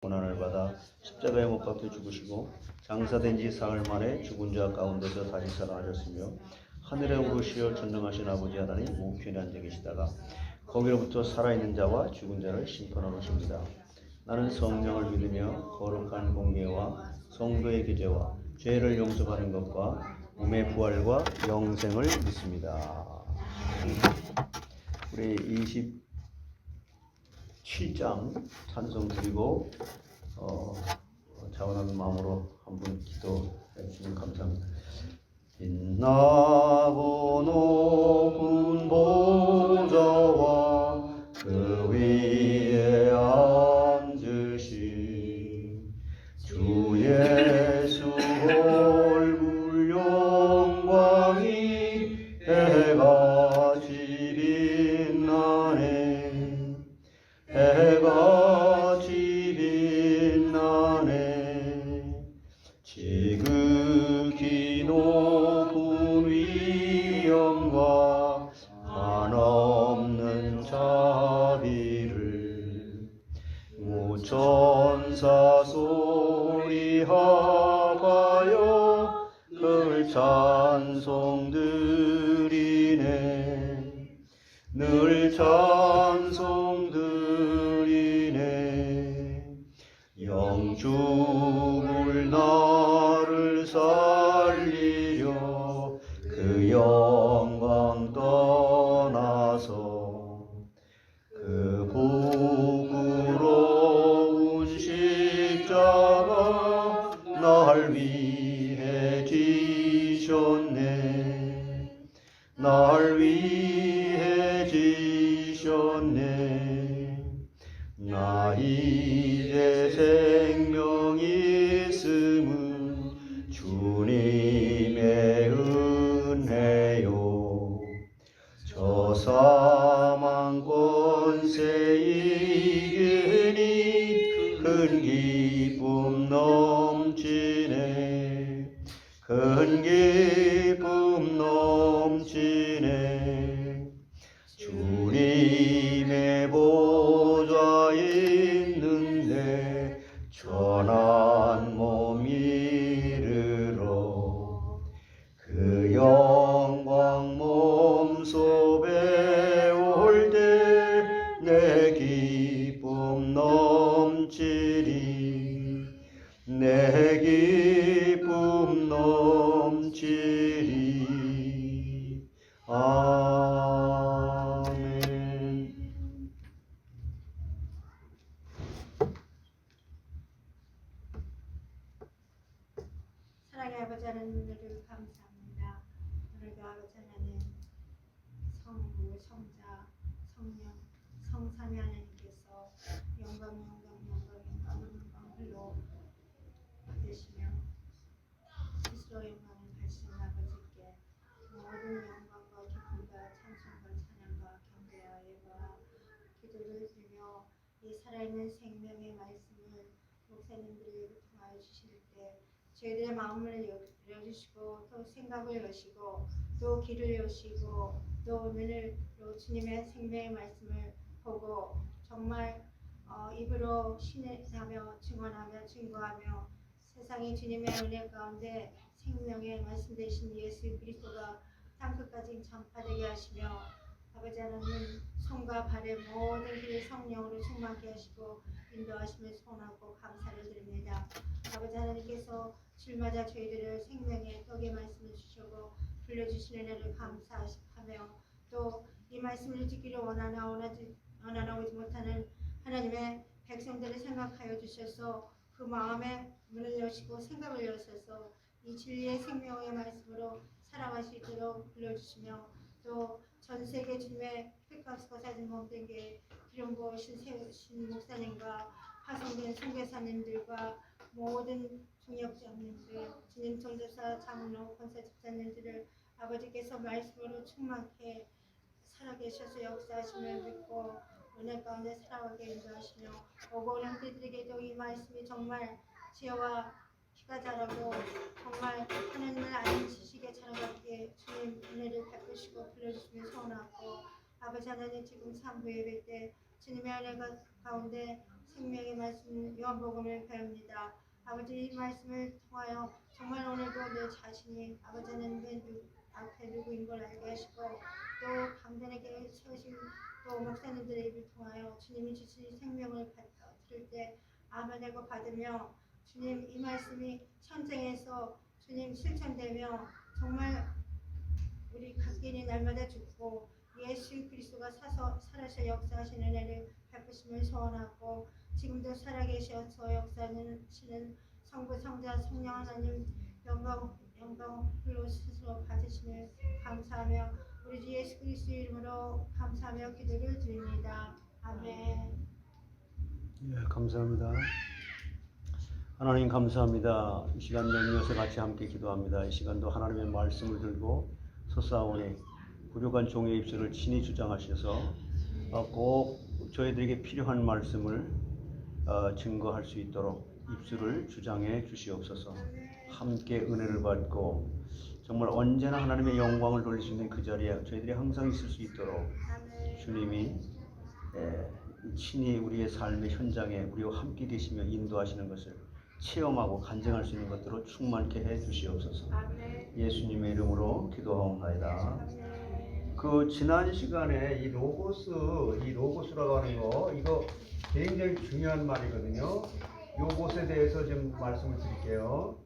고난을 받아 십자가에 못 박혀 죽으시고 장사된 지 사흘 만에 죽은 자 가운데서 다시 살아나셨으며 하늘에 오르시어 전능하신 아버지 하나님 우편에 앉아 계시다가 거기로부터 살아있는 자와 죽은 자를 심판하러 오십니다. 나는 성령을 믿으며 거룩한 공예와 성도의 교제와 죄를 용서받는 것과 몸의 부활과 영생을 믿습니다. 우리 27장 찬송 드리고 자원하는 마음으로 한번 기도해 주시면 감사합니다. 빛나고 높은 보좌와 그 위에 앉으신 주 예수 얼굴 영광이 해같이 빛나네. 해같이 빛나네. 지극히 높은 위엄과 한없는 자비를 무천사 소리하여 늘 찬송드리네. 늘 찬송드리네. 영주물 나를 살리려 그 영광 떠나서 그 부끄러운 십자가 날 위해 지셨네. 날 위해 지셨네. 나 이제 생명이 있음은 주님의 은혜요. 저 사망 권세 이기니 큰 기쁨 넘치네. 큰 기쁨 넘치네. 주님의 보좌 있는데 전한 몸 이르러 그 영광 몸소 배울 때 내 기쁨 넘치리. 내 기쁨 넘치리. 아멘. 사랑의 아버지 하나님을 감사합니다. 오늘도 아버지 하나님 성부, 성자, 성령, 성삼위 하나님께서 영광 흘러 받으시며 스스로 영광을 가지신 아버지께 모든 영광과 기쁨과 찬송과 찬양과 경배와 예배와 기도를 드리며 이 살아있는 생명의 말씀을 목사님들이 통하여 주실 때 저희들의 마음을 열어주시고 또 생각을 여시고 또 귀를 여시고 또 눈을 주님의 생명의 말씀을 보고 정말 입으로 신뢰하며 증언하며 증거하며 세상에 주님의 은혜 가운데 생명의 말씀 되신 예수 그리스도가 땅끝까지 전파되게 하시며 아버지 하나님 손과 발의 모든 길을 성령으로 충만케 하시고 인도하심을 소원하고 감사를 드립니다. 아버지 하나님께서 주일마다 저희들을 생명의 떡의 말씀을 주시고 불려주시는 은혜를 감사하며 또 이 말씀을 듣기를 원하나 오지 못하는 하나님의 백성들을 생각하여 주셔서 그 마음에 문을 여시고 생각을 여셔서 이 진리의 생명의 말씀으로 살아갈 수 있도록 불러주시며 또 전 세계 주님의 픽값과 사진 몸된 게 기름 부으신 신 목사님과 파송된 선교사님들과 모든 중역장님들, 주님 전도사, 장로, 권사 집사님들을 아버지께서 말씀으로 충만케 살아계셔서 역사하심을 믿고 은혜 가운데 살아가게 인도하시며 오고 오는 그들에게도 이 말씀이 정말 지혜와 피가 자라고 정말 하나님을 아는 지식에 자라게 주님 은혜를 베푸시고 불러주시며 소원하고 아버지 하나님 지금 3부 예배 때 주님의 은혜가 가운데 생명의 말씀 요한복음을 배웁니다. 아버지 이 말씀을 통하여 정말 오늘도 내 자신이 아버지는 앞에 누구인 걸 알게 하시고 또 강단에게 세우신 또 목사님들의 입을 통하여 주님이 주신 생명을 들을 때 아멘하고 받으며 주님 이 말씀이 현장에서 주님 실천되며 정말 우리 각인이 날마다 죽고 예수 그리스도가 살아서 역사하시는 은혜를 베푸심을 소원하고 지금도 살아계셔서 역사하시는 성부 성자 성령 하나님 영광으로 스스로 받으심을 감사하며 우리 주 예수 그리스도 이름으로 감사하며 기도를 드립니다. 아멘. 예, 감사합니다. 하나님 감사합니다. 이 시간 명령에서 같이 함께 기도합니다. 이 시간도 하나님의 말씀을 들고 서사오니 부족한 종의 입술을 친히 주장하셔서 꼭 저희들에게 필요한 말씀을 증거할 수 있도록 입술을 주장해 주시옵소서. 함께 은혜를 받고 정말 언제나 하나님의 영광을 돌릴 수 있는 그 자리에 저희들이 항상 있을 수 있도록 주님이 친히 우리의 삶의 현장에 우리와 함께 계시며 인도하시는 것을 체험하고 간증할 수 있는 것들로 충만케 해 주시옵소서. 예수님의 이름으로 기도하옵나이다. 그 지난 시간에 이 로고스라고 하는 거 이거 굉장히 중요한 말이거든요. 요것에 대해서 좀 말씀을 드릴게요.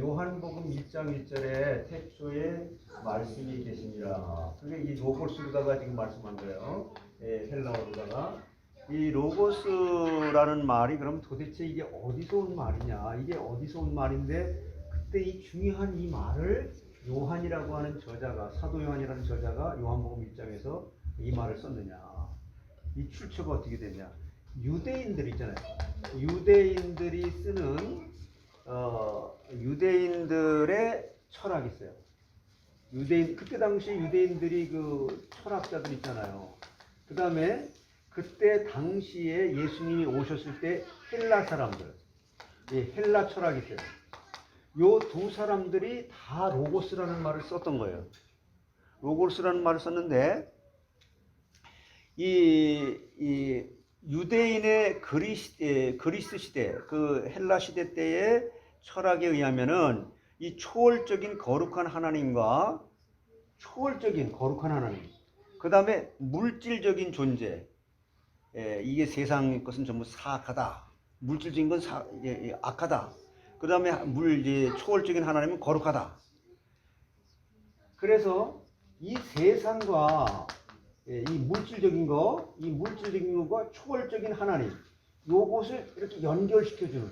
요한복음 1장 1절에 태초에 말씀이 계시니라. 그게 이 로고스로다가 지금 말씀한 거예요. 헬라어로다가. 이 로고스라는 말이 그럼 도대체 이게 어디서 온 말이냐? 이게 어디서 온 말인데 그때 이 중요한 이 말을 요한이라고 하는 저자가 사도 요한이라는 저자가 요한복음 1장에서 이 말을 썼느냐? 이 출처가 어떻게 되냐? 유대인들 있잖아요. 유대인들이 쓰는 유대인들의 철학이 있어요. 그때 당시 유대인들이 그 철학자들 있잖아요. 그 다음에 그때 당시에 예수님이 오셨을 때 헬라 사람들, 헬라 철학이 있어요. 요 두 사람들이 다 로고스라는 말을 썼던 거예요. 로고스라는 말을 썼는데 이 유대인의 그리스 시대, 그 헬라 시대 때의 철학에 의하면은 이 초월적인 거룩한 하나님과 그 다음에 물질적인 존재, 이게 세상의 것은 전부 사악하다. 물질적인 건 악하다. 그 다음에 초월적인 하나님은 거룩하다. 그래서 이 세상과 이 물질적인 것과 초월적인 하나님, 요것을 이렇게 연결시켜주는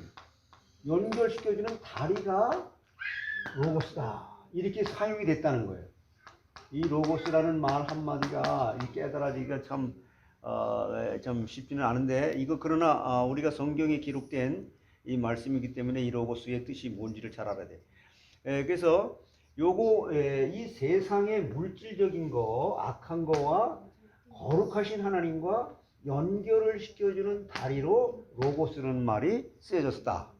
다리가 로고스다. 이렇게 사용이 됐다는 거예요. 이 로고스라는 말 한마디가 깨달아지기가 참 쉽지는 않은데 그러나 우리가 성경에 기록된 이 말씀이기 때문에 이 로고스의 뜻이 뭔지를 잘 알아야 돼. 그래서 이 세상의 물질적인 거, 악한 거와 거룩하신 하나님과 연결을 시켜주는 다리로 로고스라는 말이 쓰여졌다.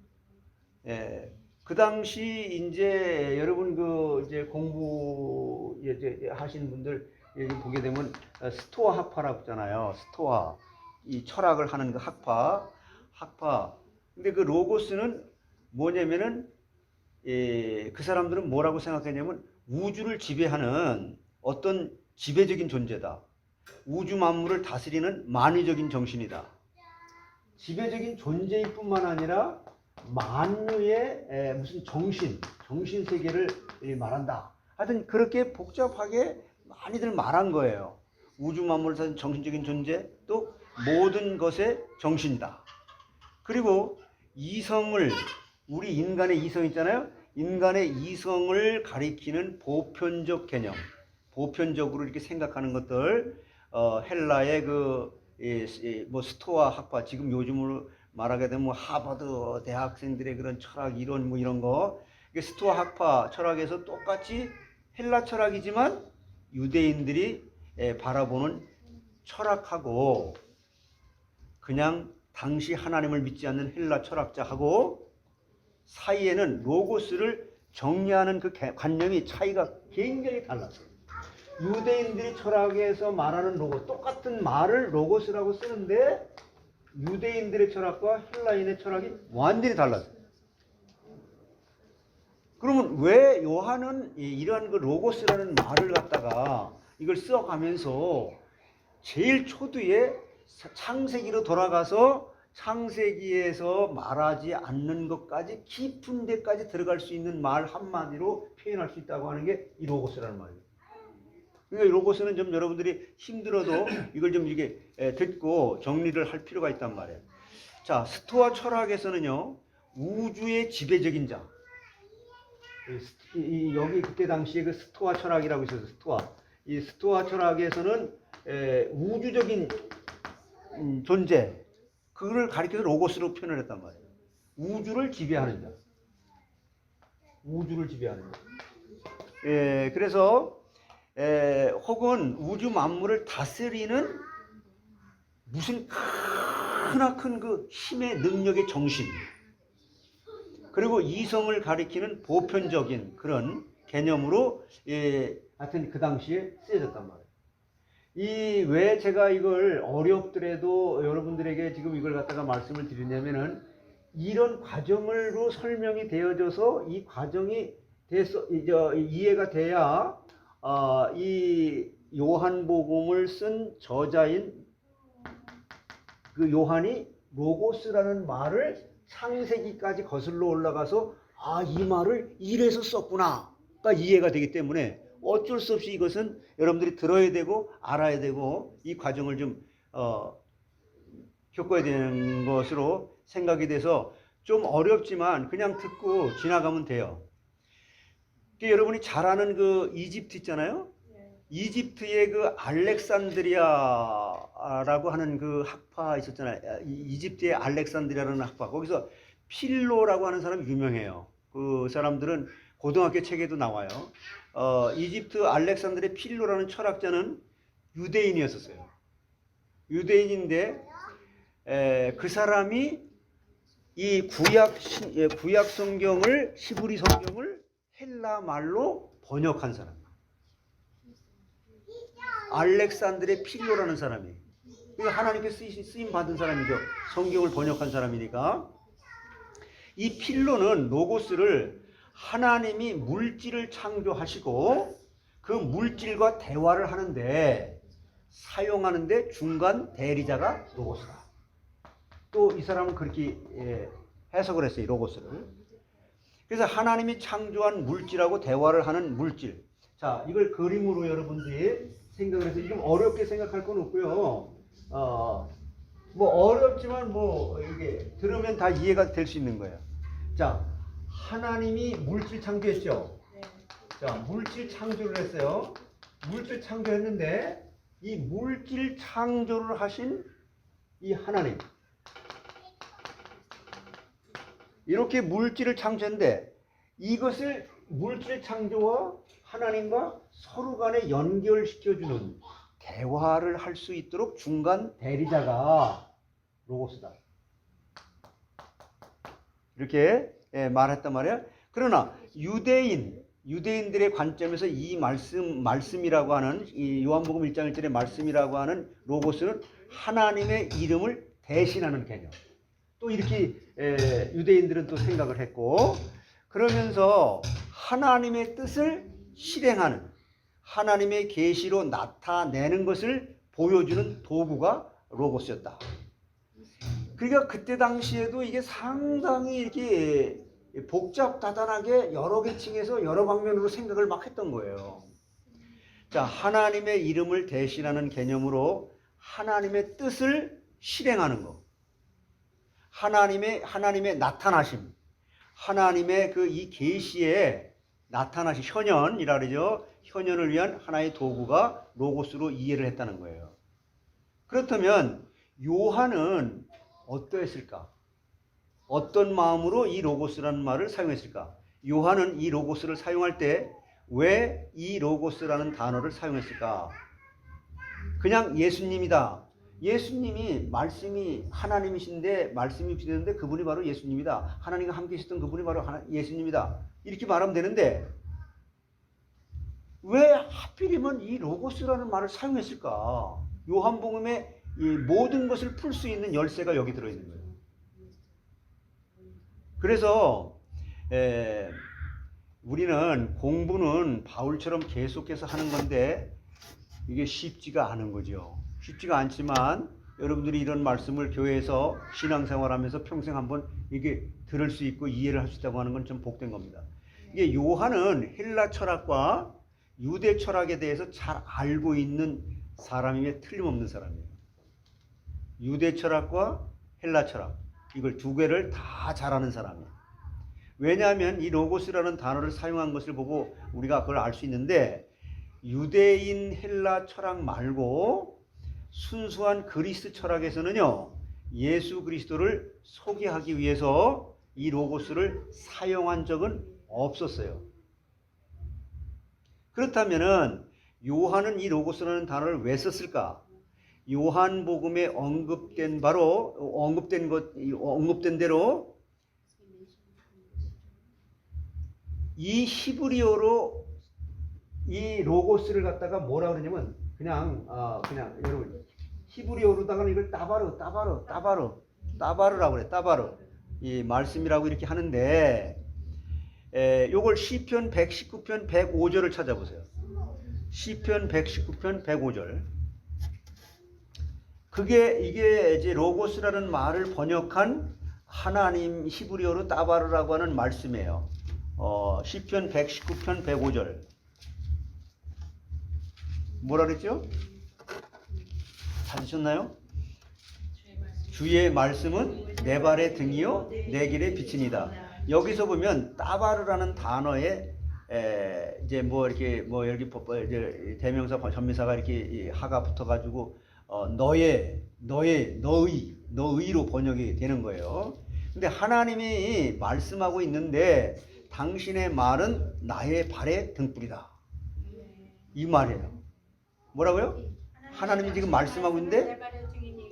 그 당시 이제 여러분 공부 하시는 분들 보게 되면 스토아 학파라고 하잖아요. 스토아, 이 철학을 하는 그 학파. 근데 그 로고스는 뭐냐면은 그 사람들은 뭐라고 생각했냐면 우주를 지배하는 어떤 지배적인 존재다. 우주 만물을 다스리는 만유적인 정신이다. 지배적인 존재일 뿐만 아니라 만유의 무슨 정신 세계를 말한다. 하여튼 그렇게 복잡하게 많이들 말한 거예요. 우주 만물을 다스리는 정신적인 존재, 또 모든 것의 정신이다. 그리고 우리 인간의 이성 있잖아요. 인간의 이성을 가리키는 보편적 개념, 보편적으로 이렇게 생각하는 것들, 헬라의 스토아 학파, 지금 요즘으로 말하게 되면 하버드 대학생들의 그런 철학 이론 이런 거, 스토아 학파 철학에서 똑같이 헬라 철학이지만 유대인들이 바라보는 철학하고 그냥 당시 하나님을 믿지 않는 헬라 철학자하고 사이에는 로고스를 정리하는 그 관념이 차이가 굉장히 달랐어요. 유대인들이 철학에서 말하는 똑같은 말을 로고스라고 쓰는데 유대인들의 철학과 헬라인의 철학이 완전히 달랐어요. 그러면 왜 요한은 이러한 그 로고스라는 말을 갖다가 이걸 써가면서 제일 초두에 창세기로 돌아가서 창세기에서 말하지 않는 것까지 깊은 데까지 들어갈 수 있는 말 한마디로 표현할 수 있다고 하는 게 이 로고스라는 말이에요. 그러니까 이 로고스는 좀 여러분들이 힘들어도 이걸 좀 이게 듣고 정리를 할 필요가 있단 말이에요. 자, 스토아 철학에서는요, 우주의 지배적인 자. 여기 그때 당시에 그 스토아 철학이라고 있었어요. 스토아. 이 스토아 철학에서는 우주적인 존재, 그거를 가리켜서 로고스로 표현을 했단 말이에요. 우주를 지배하는 자. 우주를 지배하는 자. 그래서 혹은 우주 만물을 다스리는 무슨 크나큰 그 힘의 능력의 정신, 그리고 이성을 가리키는 보편적인 그런 개념으로 하여튼 그 당시에 쓰여졌단 말이에요. 왜 제가 이걸 어렵더라도 여러분들에게 지금 이걸 갖다가 말씀을 드리냐면은 이런 과정으로 설명이 되어져서 이 과정이 이해가 돼야 이 요한복음을 쓴 저자인 그 요한이 로고스라는 말을 창세기까지 거슬러 올라가서 이 말을 이래서 썼구나가 이해가 되기 때문에 어쩔 수 없이 이것은 여러분들이 들어야 되고 알아야 되고 이 과정을 좀 겪어야 되는 것으로 생각이 돼서 좀 어렵지만 그냥 듣고 지나가면 돼요. 여러분이 잘 아는 그 이집트 있잖아요. 이집트의 그 알렉산드리아라고 하는 그 학파 있었잖아요. 이집트의 알렉산드리아라는 학파. 거기서 필로라고 하는 사람이 유명해요. 그 사람들은 고등학교 책에도 나와요. 이집트 알렉산드리아 필로라는 철학자는 유대인이었었어요. 유대인인데 그 사람이 이 구약 성경을, 히브리 성경을 헬라 말로 번역한 사람. 알렉산드리아 필로라는 사람이. 하나님께 쓰임 받은 사람이죠. 성경을 번역한 사람이니까. 이 필로는 로고스를 하나님이 물질을 창조하시고 그 물질과 대화를 하는데 사용하는데 중간 대리자가 로고스다. 또 이 사람은 그렇게 해석을 했어요. 이 로고스를. 그래서 하나님이 창조한 물질하고 대화를 하는 물질. 자, 이걸 그림으로 여러분들이 생각을 해서 좀 어렵게 생각할 건 없고요. 뭐 어렵지만 뭐 이게 들으면 다 이해가 될 수 있는 거예요. 자, 하나님이 물질 창조했죠. 자, 물질 창조를 했어요. 물질 창조했는데 이 물질 창조를 하신 이 하나님, 이렇게 물질을 창조했는데 이것을 물질 창조와 하나님과 서로 간에 연결시켜주는 대화를 할 수 있도록 중간 대리자가 로고스다. 이렇게 말했단 말이야. 그러나 유대인들의 관점에서 이 말씀이라고 하는 이 요한복음 1장 1절의 말씀이라고 하는 로고스는 하나님의 이름을 대신하는 개념. 또 이렇게 유대인들은 또 생각을 했고, 그러면서 하나님의 뜻을 실행하는, 하나님의 계시로 나타내는 것을 보여주는 도구가 로고스였다. 그러니까 그때 당시에도 이게 상당히 이렇게 복잡다단하게 여러 계층에서 여러 방면으로 생각을 막 했던 거예요. 자, 하나님의 이름을 대신하는 개념으로 하나님의 뜻을 실행하는 것, 하나님의 나타나심, 하나님의 그 이 계시에 나타나신 현현이라 그러죠. 현현을 위한 하나의 도구가 로고스로 이해를 했다는 거예요. 그렇다면 요한은 어떠했을까? 어떤 마음으로 이 로고스라는 말을 사용했을까? 요한은 이 로고스를 사용할 때 왜 이 로고스라는 단어를 사용했을까? 그냥 예수님이다. 예수님이 말씀이 하나님이신데 말씀이 되는데 그분이 바로 예수님이다. 하나님과 함께 있었던 그분이 바로 예수님이다. 이렇게 말하면 되는데 왜 하필이면 이 로고스라는 말을 사용했을까? 요한복음에 이 모든 것을 풀 수 있는 열쇠가 여기 들어있는 거예요. 그래서 우리는 공부는 바울처럼 계속해서 하는 건데 이게 쉽지가 않은 거죠. 쉽지가 않지만 여러분들이 이런 말씀을 교회에서 신앙생활하면서 평생 한번 이게 들을 수 있고 이해를 할 수 있다고 하는 건 좀 복된 겁니다. 이게 요한은 헬라 철학과 유대 철학에 대해서 잘 알고 있는 사람이면 틀림없는 사람이에요. 유대 철학과 헬라 철학, 이걸 두 개를 다 잘 아는 사람이에요. 왜냐하면 이 로고스라는 단어를 사용한 것을 보고 우리가 그걸 알 수 있는데, 유대인 헬라 철학 말고 순수한 그리스 철학에서는요, 예수 그리스도를 소개하기 위해서 이 로고스를 사용한 적은 없었어요. 그렇다면은 요한은 이 로고스라는 단어를 왜 썼을까? 요한복음에 언급된 대로 이 히브리어로 이 로고스를 갖다가 뭐라 그러냐면 그냥 여러분 히브리어로다가는 이걸 따바르라고 그래. 따바르. 이 말씀이라고 이렇게 하는데, 요걸 시편 119편 105절을 찾아보세요. 시편 119편 105절. 이게 이제 로고스라는 말을 번역한 하나님 히브리어로 따바르라고 하는 말씀이에요. 시편 119편 105절. 뭐라 그랬죠? 찾으셨나요? 주의 말씀은 내 발의 등이요 내 길의 빛이니이다. 여기서 보면 따바르라는 단어에 이제 이렇게 대명사 전미사가 이렇게 하가 붙어가지고 너의로 번역이 되는 거예요. 근데 하나님이 말씀하고 있는데 당신의 말은 나의 발의 등불이다. 이 말이에요. 뭐라고요? 하나님이 지금 말씀하고 있는데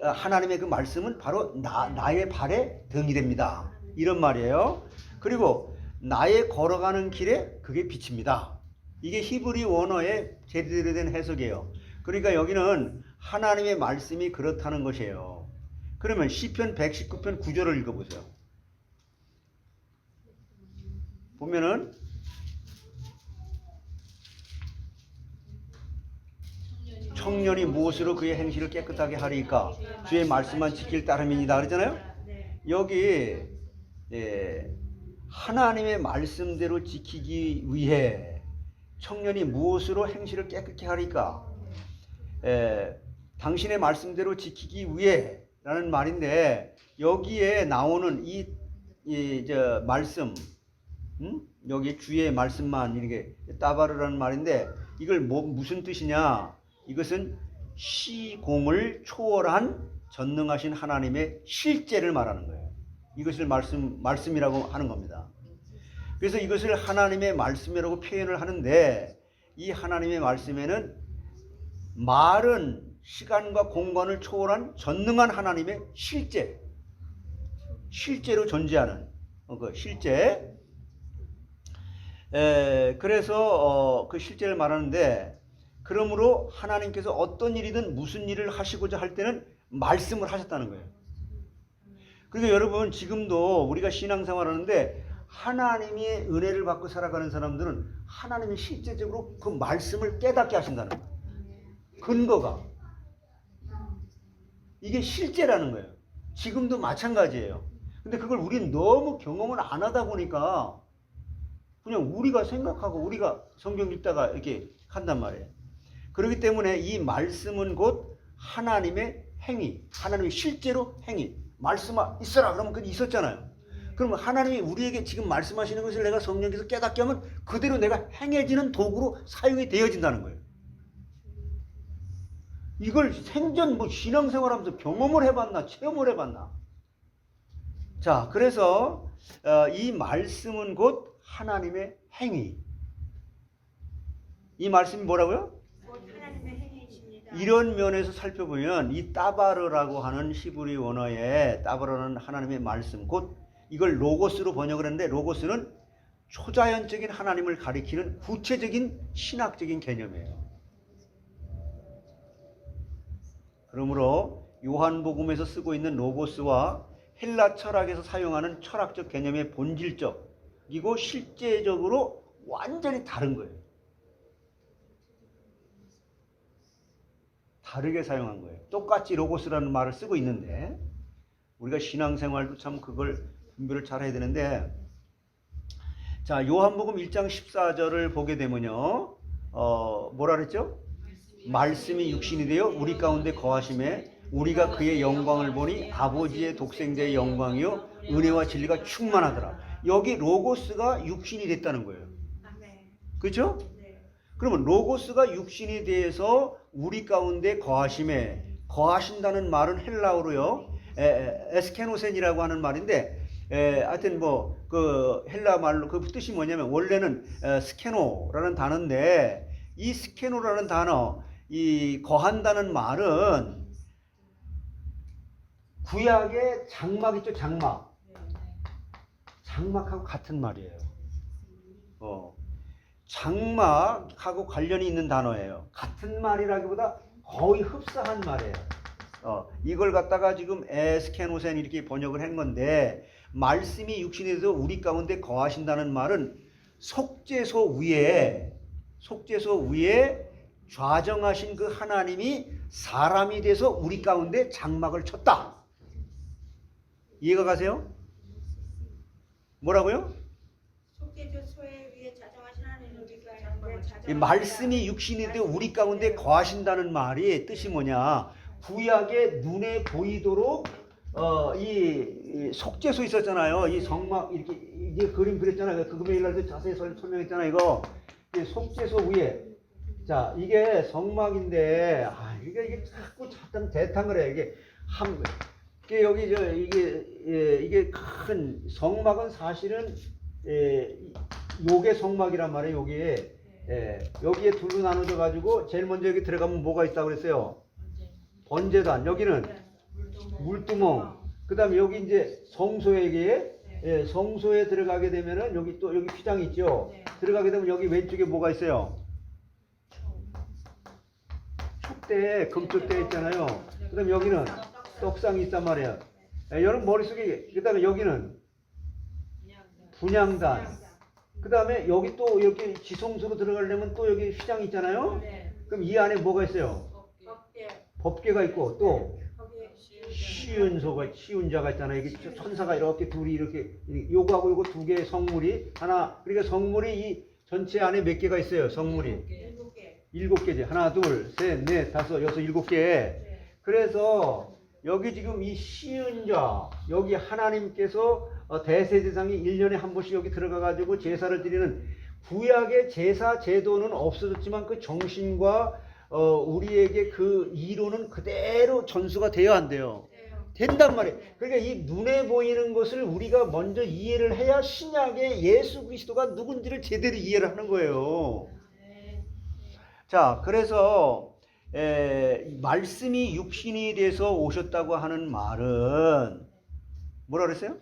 하나님의 그 말씀은 바로 나의 발의 등이 됩니다. 이런 말이에요. 그리고 나의 걸어가는 길에 그게 빛입니다. 이게 히브리 원어의 제대로 된 해석이에요. 그러니까 여기는 하나님의 말씀이 그렇다는 것이에요. 그러면 시편 119편 9절을 읽어보세요. 보면은 청년이 무엇으로 그의 행실을 깨끗하게 하리까? 주의 말씀만 지킬 따름이니이다 그러잖아요. 여기 하나님의 말씀대로 지키기 위해 청년이 무엇으로 행실을 깨끗게 하리까? 당신의 말씀대로 지키기 위해 라는 말인데, 여기에 나오는 이 말씀, 여기 주의 말씀만 이렇게 따바르라는 말인데, 이걸 무슨 뜻이냐? 이것은 시공을 초월한 전능하신 하나님의 실제를 말하는 거예요. 이것을 말씀이라고 하는 겁니다. 그래서 이것을 하나님의 말씀이라고 표현을 하는데, 이 하나님의 말씀에는 말은 시간과 공간을 초월한 전능한 하나님의 실제로 존재하는 그 실제. 그래서 그 실제를 말하는데, 그러므로 하나님께서 어떤 일이든 무슨 일을 하시고자 할 때는 말씀을 하셨다는 거예요. 그러니까 여러분, 지금도 우리가 신앙생활 하는데 하나님의 은혜를 받고 살아가는 사람들은 하나님이 실제적으로 그 말씀을 깨닫게 하신다는 거예요. 근거가. 이게 실제라는 거예요. 지금도 마찬가지예요. 근데 그걸 우리는 너무 경험을 안 하다 보니까 그냥 우리가 생각하고 우리가 성경 읽다가 이렇게 한단 말이에요. 그렇기 때문에 이 말씀은 곧 하나님의 행위, 하나님의 실제로 행위. 말씀 있어라 그러면 그게 있었잖아요. 그러면 하나님이 우리에게 지금 말씀하시는 것을 내가 성령께서 깨닫게 하면 그대로 내가 행해지는 도구로 사용이 되어진다는 거예요. 이걸 생전 신앙생활하면서 경험을 해봤나 체험을 해봤나. 자, 그래서 이 말씀은 곧 하나님의 행위. 이 말씀이 뭐라고요? 이런 면에서 살펴보면 이 따바르라고 하는 히브리 원어에 따바르는 하나님의 말씀, 곧 이걸 로고스로 번역을 했는데, 로고스는 초자연적인 하나님을 가리키는 구체적인 신학적인 개념이에요. 그러므로 요한복음에서 쓰고 있는 로고스와 헬라 철학에서 사용하는 철학적 개념의 본질적이고 실제적으로 완전히 다른 거예요. 다르게 사용한 거예요. 똑같이 로고스라는 말을 쓰고 있는데 우리가 신앙생활도 참 그걸 분별을 잘 해야 되는데, 자, 요한복음 1장 14절을 보게 되면요, 뭐라 그랬죠? 말씀이 육신이 되어 우리 가운데 거하심에 우리가 그의 영광을 보니 아버지의 독생자의 영광이요 은혜와 진리가 충만하더라. 여기 로고스가 육신이 됐다는 거예요. 그렇죠? 그러면 로고스가 육신이 돼서 우리 가운데 거하심에, 거하신다는 말은 헬라어로요 에스케노센이라고 하는 말인데, 하여튼 뭐 그 헬라 말로 그 뜻이 뭐냐면 원래는 스케노라는 단어인데, 이 스케노라는 단어, 이 거한다는 말은 구약의 장막 있죠, 장막. 장막하고 같은 말이에요. 장막하고 관련이 있는 단어예요. 같은 말이라기보다 거의 흡사한 말이에요. 이걸 갖다가 지금 에스케노센 이렇게 번역을 한 건데, 말씀이 육신이 돼서 우리 가운데 거하신다는 말은 속죄소 위에 좌정하신 그 하나님이 사람이 돼서 우리 가운데 장막을 쳤다. 이해가 가세요? 뭐라고요? 이 말씀이 육신이 되어 우리 가운데 거하신다는 말이 뜻이 뭐냐? 구약의 눈에 보이도록 이 속죄소 있었잖아요. 이 성막 이게 그림 그렸잖아요. 그 금요일 날도 자세히 설명했잖아요. 이거 속죄소 위에, 자, 이게 성막인데, 이게 자꾸 대탕을 해. 이게 여기 이게 큰 성막은 사실은 요게 성막이란 말이에요. 여기에 둘로 나눠져 가지고 제일 먼저 여기 들어가면 뭐가 있다고 그랬어요? 번제단. 여기는 물두멍. 그다음에 여기 이제 성소에 성소에 들어가게 되면은 여기 휘장 있죠. 들어가게 되면 여기 왼쪽에 뭐가 있어요? 촛대, 금촛대 있잖아요. 그다음에 여기는 떡상이 있단 말이에요. 여러분 머릿속에, 그다음에 여기는 분향단. 그다음에 여기 또 이렇게 지성소로 들어가려면 또 여기 휘장 있잖아요. 그럼 이 안에 뭐가 있어요? 법궤가 있고 또 시운자가 있잖아요. 이게 천사가 이렇게 둘이 이렇게, 요거하고 요거 두 개의 성물이 하나, 그러니까 성물이 이 전체 안에 몇 개가 있어요? 성물이 7개지. 하나, 둘, 셋, 넷, 다섯, 여섯, 7개. 그래서 여기 지금 이 시은자, 여기 하나님께서 대세제사장이 1년에 한 번씩 여기 들어가 가지고 제사를 드리는 구약의 제사 제도는 없어졌지만 그 정신과 우리에게 그 이론은 그대로 전수가 돼야 한대요. 된단 말이에요. 그러니까 이 눈에 보이는 것을 우리가 먼저 이해를 해야 신약의 예수 그리스도가 누군지를 제대로 이해를 하는 거예요. 자, 그래서 말씀이 육신이 돼서 오셨다고 하는 말은 뭐라 그랬어요?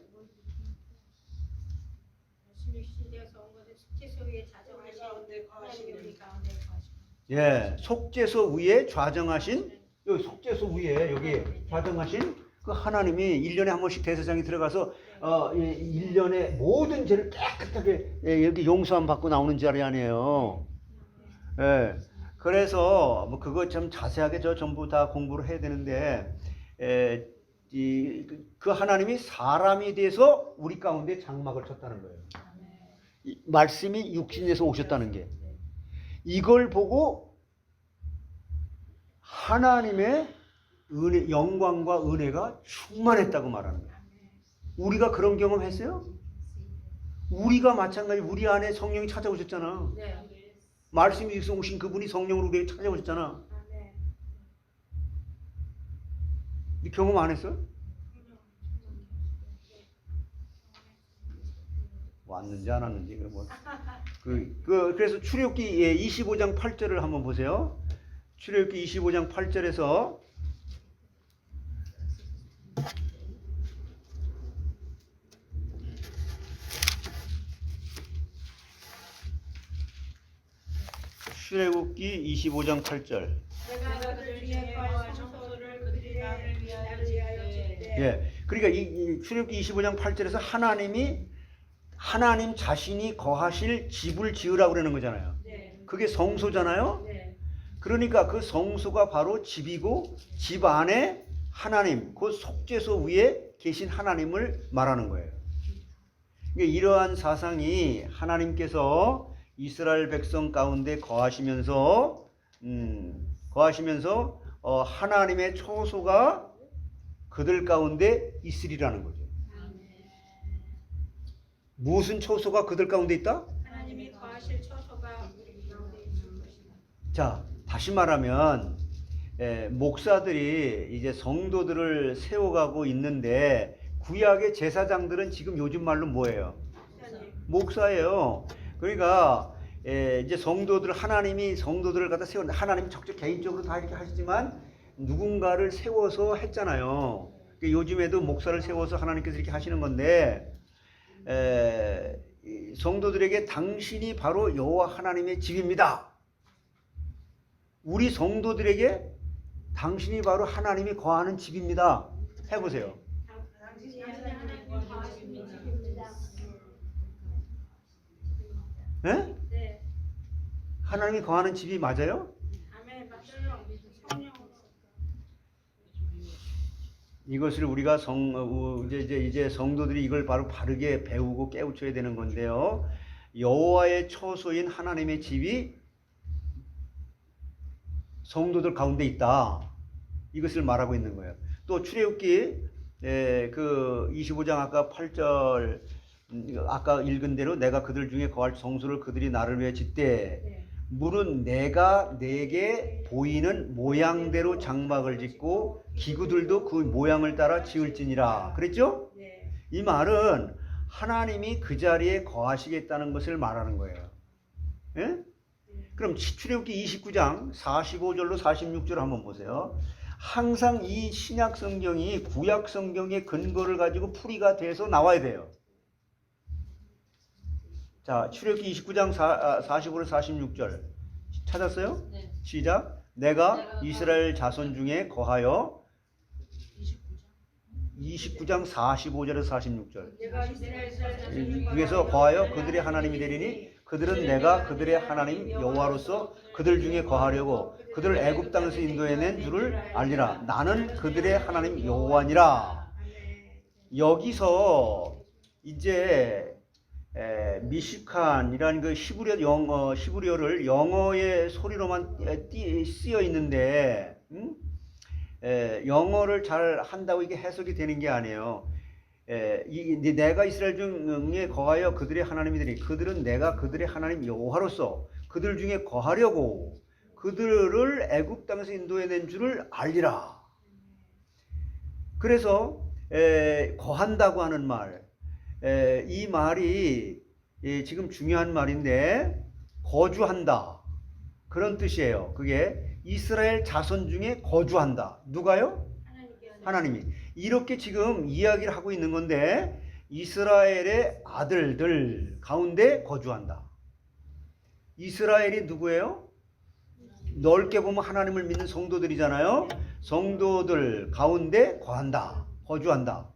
속죄소 위에 좌정하신, 여기 속죄소 위에 여기 좌정하신 그 하나님이 1년에 한 번씩 대제사장이 들어가서 1년에 모든 죄를 깨끗하게 여기 용서함 받고 나오는 자리 아니에요. 그래서 뭐 그거 좀 자세하게 전부 다 공부를 해야 되는데, 그 하나님이 사람이 돼서 우리 가운데 장막을 쳤다는 거예요. 말씀이 육신에서 오셨다는 게, 이걸 보고 하나님의 은혜, 영광과 은혜가 충만했다고 말하는 거예요. 우리가 그런 경험 했어요? 우리가 마찬가지, 우리 안에 성령이 찾아오셨잖아. 말씀이 육신 오신 그분이 성령으로 우리에게 찾아오셨잖아. 네 경험 안 했어? 왔는지 안 왔는지. 그래서 출애굽기 25장 8절을 한번 보세요. 출애굽기 25장 8절에서 출애굽기 25장 8절. 내가 그들 위에 거할 성소를 그들이 나를 위하여 예. 그러니까 이 출애굽기 25장 8절에서 하나님 자신이 거하실 집을 지으라고 그러는 거잖아요. 네. 그게 성소잖아요. 네. 그러니까 그 성소가 바로 집이고 집 안에 하나님, 그 속죄소 위에 계신 하나님을 말하는 거예요. 그러니까 이러한 사상이 하나님께서 이스라엘 백성 가운데 거하시면서 하나님의 처소가 그들 가운데 있으리라는 거죠. 무슨 처소가 그들 가운데 있다? 하나님이 거하실 처소가 우리 가운데 있는 것이다. 자, 다시 말하면 목사들이 이제 성도들을 세워가고 있는데 구약의 제사장들은 지금 요즘 말로 뭐예요? 목사예요. 그러니까 이제 하나님이 성도들을 갖다 세웠는데 하나님이 적극 개인적으로 다 이렇게 하시지만 누군가를 세워서 했잖아요. 그러니까 요즘에도 목사를 세워서 하나님께서 이렇게 하시는 건데 성도들에게 당신이 바로 여호와 하나님의 집입니다. 우리 성도들에게 당신이 바로 하나님이 거하는 집입니다. 해보세요. 당신이 하나님이 거하시는 집입니다. 네? 네. 하나님이 거하는 집이 맞아요? 아멘. 맞아요. 성령. 이것을 우리가 이제 성도들이 이걸 바로 바르게 배우고 깨우쳐야 되는 건데요. 여호와의 처소인 하나님의 집이 성도들 가운데 있다. 이것을 말하고 있는 거예요. 또 출애굽기 그 25장 아까 8절 아까 읽은 대로 내가 그들 중에 거할 성소를 그들이 나를 위해 짓되 네. 물은 내가 내게 보이는 모양대로 장막을 짓고 기구들도 그 모양을 따라 지을지니라. 그랬죠? 네. 이 말은 하나님이 그 자리에 거하시겠다는 것을 말하는 거예요. 예? 그럼 출애굽기 29장 45절로 46절 한번 보세요. 항상 이 신약 성경이 구약 성경의 근거를 가지고 풀이가 돼서 나와야 돼요. 자, 출애굽기 29장 45로 46절 찾았어요? 네. 시작. 내가 이스라엘 자손 중에 거하여 29장 45절에서 46절 내가 이스라엘 자손 중에 위에서 거하여 그들의 하나님이 되리니 그들은 내가 그들의 하나님 여호와로서 그들 중에 거하려고 그들을 애굽 땅에서 인도해낸 줄을 알리라. 나는 그들의 하나님 여호와니라. 여기서 이제 미시칸이라는 그 히브리어를 영어의 소리로만 쓰여 있는데 영어를 잘 한다고 이게 해석이 되는 게 아니에요. 내가 이스라엘 중에 거하여 그들의 하나님이 되니 그들은 내가 그들의 하나님 여호와로서 그들 중에 거하려고 그들을 애굽 땅에서 인도해낸 줄을 알리라. 그래서 거한다고 하는 말, 이 말이 지금 중요한 말인데 거주한다 그런 뜻이에요. 그게 이스라엘 자손 중에 거주한다. 누가요? 하나님이. 이렇게 지금 이야기를 하고 있는 건데 이스라엘의 아들들 가운데 거주한다. 이스라엘이 누구예요? 넓게 보면 하나님을 믿는 성도들이잖아요. 성도들 가운데 거한다. 거주한다.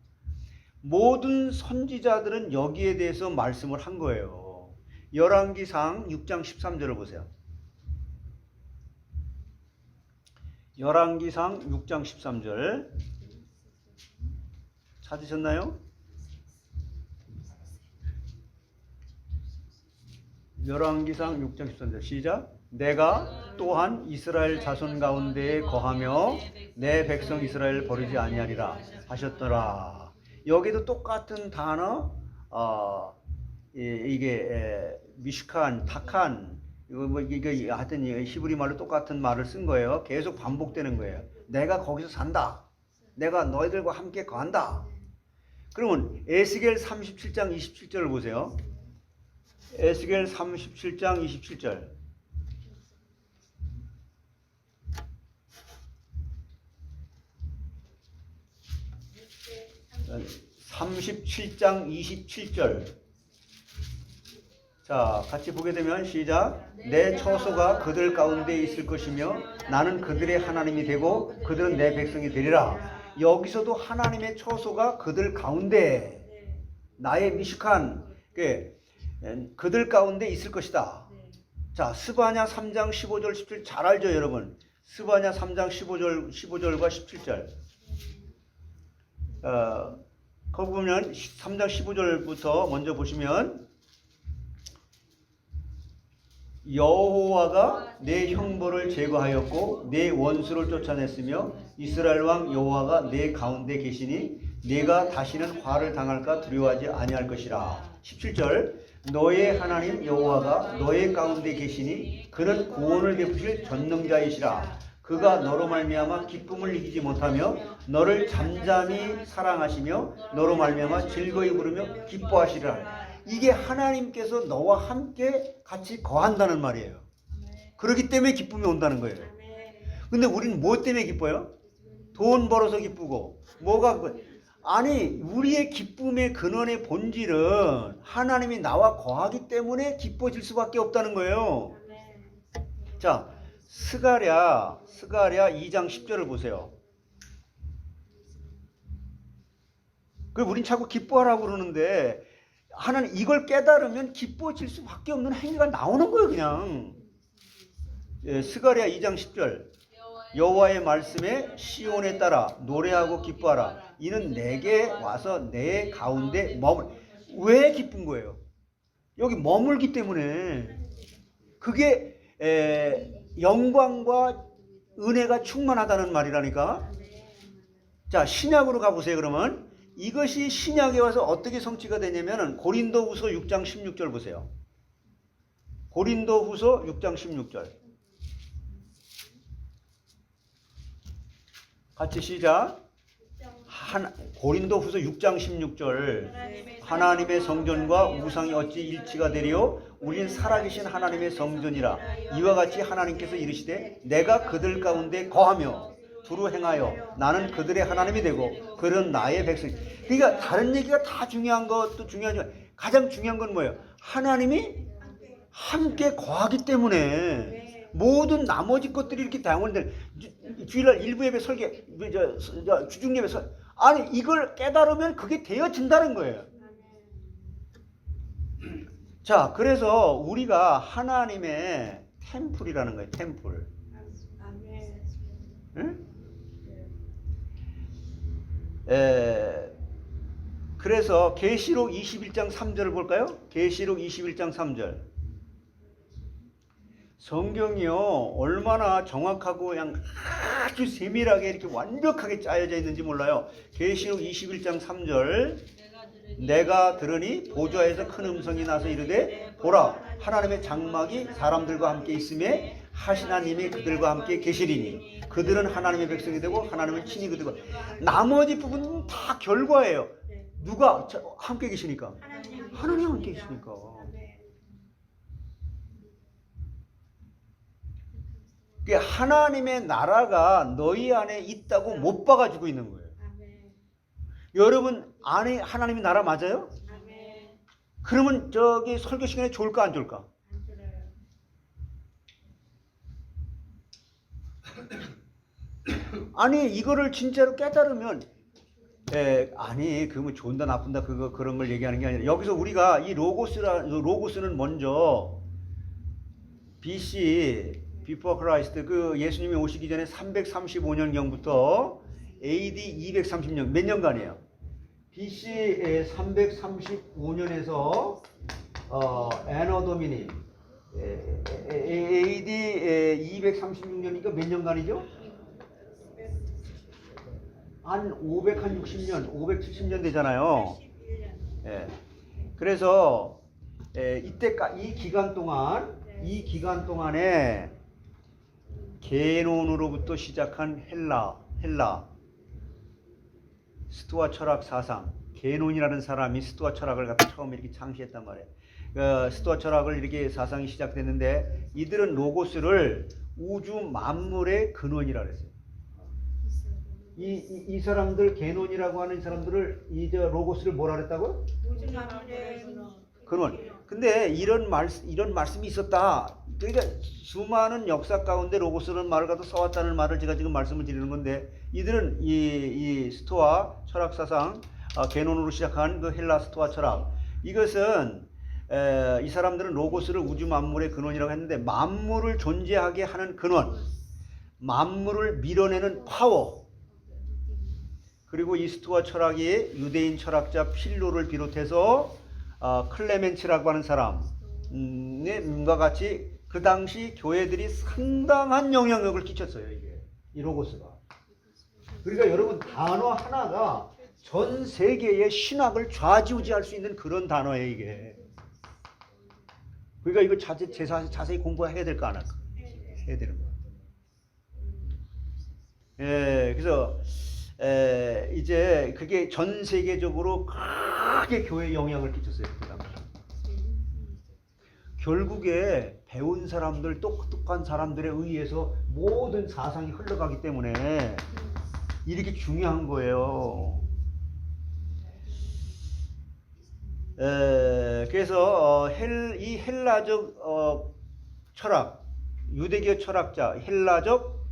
모든 선지자들은 여기에 대해서 말씀을 한 거예요. 열왕기상 6장 13절을 보세요. 열왕기상 6장 13절 찾으셨나요? 열왕기상 6장 13절 시작. 내가 또한 이스라엘 자손 가운데에 거하며 내 백성 이스라엘 버리지 아니하리라 하셨더라. 여기도 똑같은 단어, 이게 미슈칸, 타칸, 이거 하여튼 히브리 말로 똑같은 말을 쓴 거예요. 계속 반복되는 거예요. 내가 거기서 산다. 내가 너희들과 함께 거한다. 그러면 에스겔 37장 27절을 보세요. 에스겔 37장 27절. 37장 27절. 자, 같이 보게 되면 시작. 내 처소가 그들 가운데 있을 것이며 나는 그들의 하나님이 되고 그들은 내 백성이 되리라. 여기서도 하나님의 처소가 그들 가운데 네. 나의 미식한 그들 가운데 있을 것이다. 네. 자, 스바냐 3장 15절 17 잘 알죠, 여러분? 스바냐 3장 15절과 17절. 거기 보면 3장 15절부터 먼저 보시면 여호와가 내 형벌을 제거하였고 내 원수를 쫓아냈으며 이스라엘 왕 여호와가 내 가운데 계시니 내가 다시는 화를 당할까 두려워하지 아니할 것이라. 17절 너의 하나님 여호와가 너의 가운데 계시니 그는 구원을 베푸실 전능자이시라. 그가 너로 말미암아 기쁨을 이기지 못하며 너를 잠잠히 사랑하시며 너로 말미암아 즐거이 부르며 기뻐하시리라. 이게 하나님께서 너와 함께 같이 거한다는 말이에요. 그렇기 때문에 기쁨이 온다는 거예요. 근데 우리는 뭐 때문에 기뻐요? 돈 벌어서 기쁘고 뭐가 아니 우리의 기쁨의 근원의 본질은 하나님이 나와 거하기 때문에 기뻐질 수밖에 없다는 거예요. 자, 스가랴 2장 10절을 보세요. 우린 자꾸 기뻐하라고 그러는데 하나님 이걸 깨달으면 기뻐질 수밖에 없는 행위가 나오는 거예요, 그냥. 스가랴 2장 10절. 여호와의 말씀에 시온에 따라 노래하고 기뻐하라. 이는 내게 와서 내 가운데 머물. 왜 기쁜 거예요? 여기 머물기 때문에. 그게 영광과 은혜가 충만하다는 말이라니까. 자, 신약으로 가보세요. 그러면 이것이 신약에 와서 어떻게 성취가 되냐면 고린도후서 6장 16절 보세요. 고린도후서 6장 16절. 같이 시작. 고린도후서 6장 16절. 하나님의 성전과 우상이 어찌 일치가 되리요? 우리는 살아계신 하나님의 성전이라. 이와 같이 하나님께서 이르시되 내가 그들 가운데 거하며 두루 행하여 나는 그들의 하나님이 되고 그들은 나의 백성. 그러니까 다른 얘기가 다 중요한 것도 중요하지만 가장 중요한 건 뭐예요? 하나님이 함께 거하기 때문에 모든 나머지 것들이 이렇게 다양한데 주일날 일부 예배 설계 주중 예배 아니 이걸 깨달으면 그게 되어진다는 거예요. 자, 그래서 우리가 하나님의 템플이라는 거예요. 템플. 응? 그래서 계시록 21장 3절을 볼까요? 계시록 21장 3절. 성경이요 얼마나 정확하고 그냥 아주 세밀하게 이렇게 완벽하게 짜여져 있는지 몰라요. 계시록 21장 3절. 내가 들으니 보좌에서 큰 음성이 나서 이르되 보라 하나님의 장막이 사람들과 함께 있음에 하시나님이 그들과 함께 계시리니 그들은 하나님의 백성이 되고 하나님은 친히 그들과. 나머지 부분은 다 결과예요. 누가 함께 계시니까? 하나님 함께 계시니까. 하나님의 나라가 너희 안에 있다고 못 봐가지고 있는 거예요. 여러분 안에 하나님의 나라 맞아요? 그러면 저기 설교 시간에 좋을까 안 좋을까? 아니 이거를 진짜로 깨달으면 아니 그러면 좋은다 나쁜다 그런 걸 얘기하는 게 아니라 여기서 우리가 이 로고스는 먼저 BC Before Christ 그 예수님이 오시기 전에 335년경부터 AD 230년 몇 년간이에요? BC 335년에서 에너 도미니 AD 236년이니까 몇 년간이죠? 한 560년, 570년 되잖아요. 예. 그래서 이때 이 기간 동안에 게논으로부터 시작한 헬라 스토아 철학 사상, 게논이라는 사람이 스토아 철학을 갖다 처음 이렇게 창시했단 말이에요. 스토아 철학을 이렇게 사상이 시작됐는데 이들은 로고스를 우주 만물의 근원이라 그랬어요. 이 사람들 게논이라고 하는 사람들을 로고스를 뭐라 그랬다고? 우주 만물의 근원. 근데 이런 말씀이 있었다. 그러니까 수많은 역사 가운데 로고스라는 말을 갖다 써왔다는 말을 제가 지금 말씀을 드리는 건데, 이들은 이 스토아 철학 사상, 개론으로 시작한 그 헬라 스토아 철학, 이것은 이 사람들은 로고스를 우주 만물의 근원이라고 했는데, 만물을 존재하게 하는 근원, 만물을 밀어내는 파워, 그리고 이 스토아 철학이 유대인 철학자 필로를 비롯해서 클레멘츠라고 하는 사람과 같이 그 당시 교회들이 상당한 영향력을 끼쳤어요. 이게 이 로고스가. 그러니까 여러분, 단어 하나가 전 세계의 신학을 좌지우지할 수 있는 그런 단어예요, 이게. 그러니까 이거 자세히 공부해야 될까 안 할까? 해야 되는 거야. 그래서 이제 그게 전 세계적으로 크게 교회에 영향을 끼쳤어요. 그 당시. 결국에 배운 사람들, 똑똑한 사람들에 의해서 모든 사상이 흘러가기 때문에 이렇게 중요한 거예요. 그래서 이 헬라적 철학, 유대교 철학자,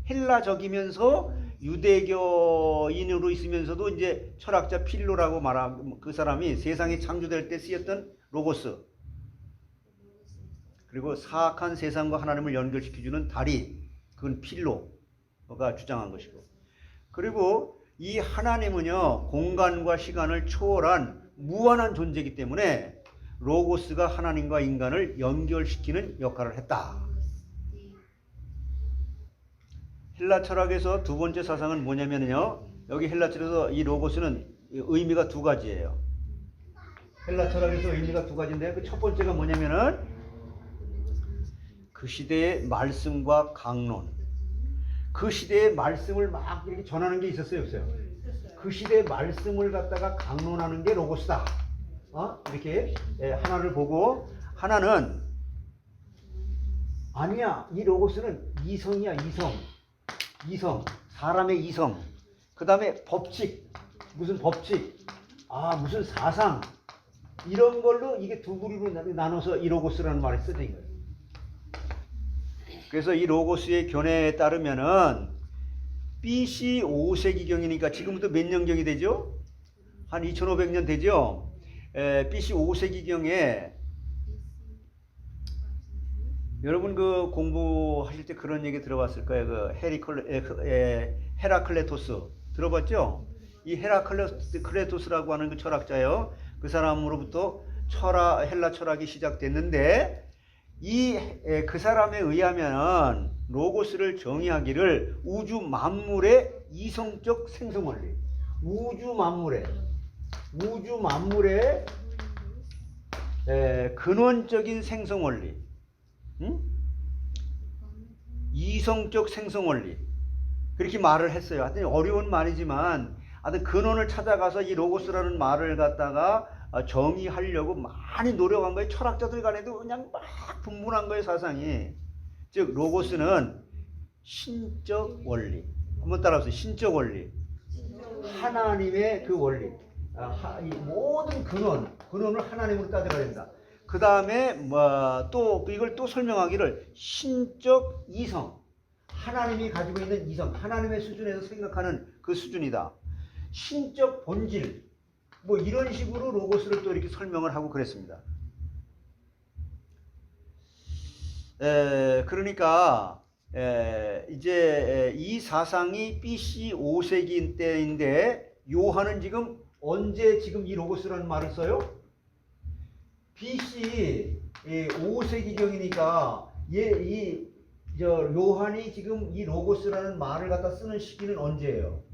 헬라적이면서 유대교인으로 있으면서도 이제 철학자 필로라고 말한 그 사람이 세상이 창조될 때 쓰였던 로고스, 그리고 사악한 세상과 하나님을 연결시켜주는 다리, 그건 필로가 주장한 것이고, 그리고 이 하나님은요 공간과 시간을 초월한 무한한 존재이기 때문에 로고스가 하나님과 인간을 연결시키는 역할을 했다. 헬라 철학에서 두 번째 사상은 뭐냐면요, 여기 헬라 철학에서 이 로고스는 의미가 두 가지예요. 헬라 철학에서 의미가 두 가지인데, 그 첫 번째가 뭐냐면은 그 시대의 말씀과 강론, 그 시대의 말씀을 막 이렇게 전하는 게 있었어요, 없어요? 그 시대의 말씀을 갖다가 강론하는 게 로고스다. 이렇게 하나를 보고, 하나는 아니야, 이 로고스는 이성이야, 이성, 사람의 이성. 그 다음에 법칙, 무슨 법칙, 무슨 사상, 이런 걸로 이게 두 그룹으로 나눠서 이 로고스라는 말이 써진 거예요. 그래서 이 로고스의 견해에 따르면은 BC 5세기경이니까 지금부터 몇 년경이 되죠? 한 2500년 되죠? BC 5세기경에 여러분 그 공부하실 때 그런 얘기 들어봤을 거예요. 그 헤라클레토스 들어봤죠? 이 헤라클레토스라고 하는 그 철학자요. 그 사람으로부터 헬라 철학이 시작됐는데, 그 사람에 의하면 로고스를 정의하기를 우주 만물의 이성적 생성 원리, 우주 만물의 근원적인 생성 원리, 이성적 생성 원리, 그렇게 말을 했어요. 하여튼 어려운 말이지만 하여튼 근원을 찾아가서 이 로고스라는 말을 갖다가 정의하려고 많이 노력한 거예요. 철학자들 간에도 그냥 막 분분한 거예요, 사상이. 즉 로고스는 신적 원리. 한번 따라하세요. 신적 원리. 하나님의 그 원리. 이 모든 근원을 하나님으로 따져가야 된다. 그 다음에 또 이걸 또 설명하기를 신적 이성. 하나님이 가지고 있는 이성, 하나님의 수준에서 생각하는 그 수준이다. 신적 본질, 이런 식으로 로고스를 또 이렇게 설명을 하고 그랬습니다. 그러니까 이제 이 사상이 BC 5세기 때인데, 요한은 지금 언제 지금 이 로고스라는 말을 써요? BC 5세기경이니까 요한이 지금 이 로고스라는 말을 갖다 쓰는 시기는 언제예요?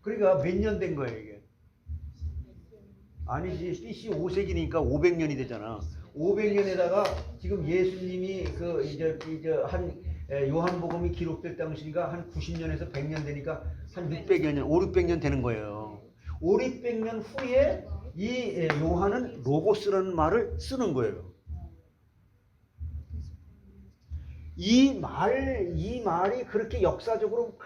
그러니까 몇 년 된 거예요, 이게? 아니지, BC 5세기니까 500년이 되잖아. 500년에다가 지금 예수님이 요한복음이 기록될 당시니까 한 90년에서 100년 되니까 한 600여 년, 500년 되는 거예요. 500년 후에 이 요한은 로고스라는 말을 쓰는 거예요. 이 말이 그렇게 역사적으로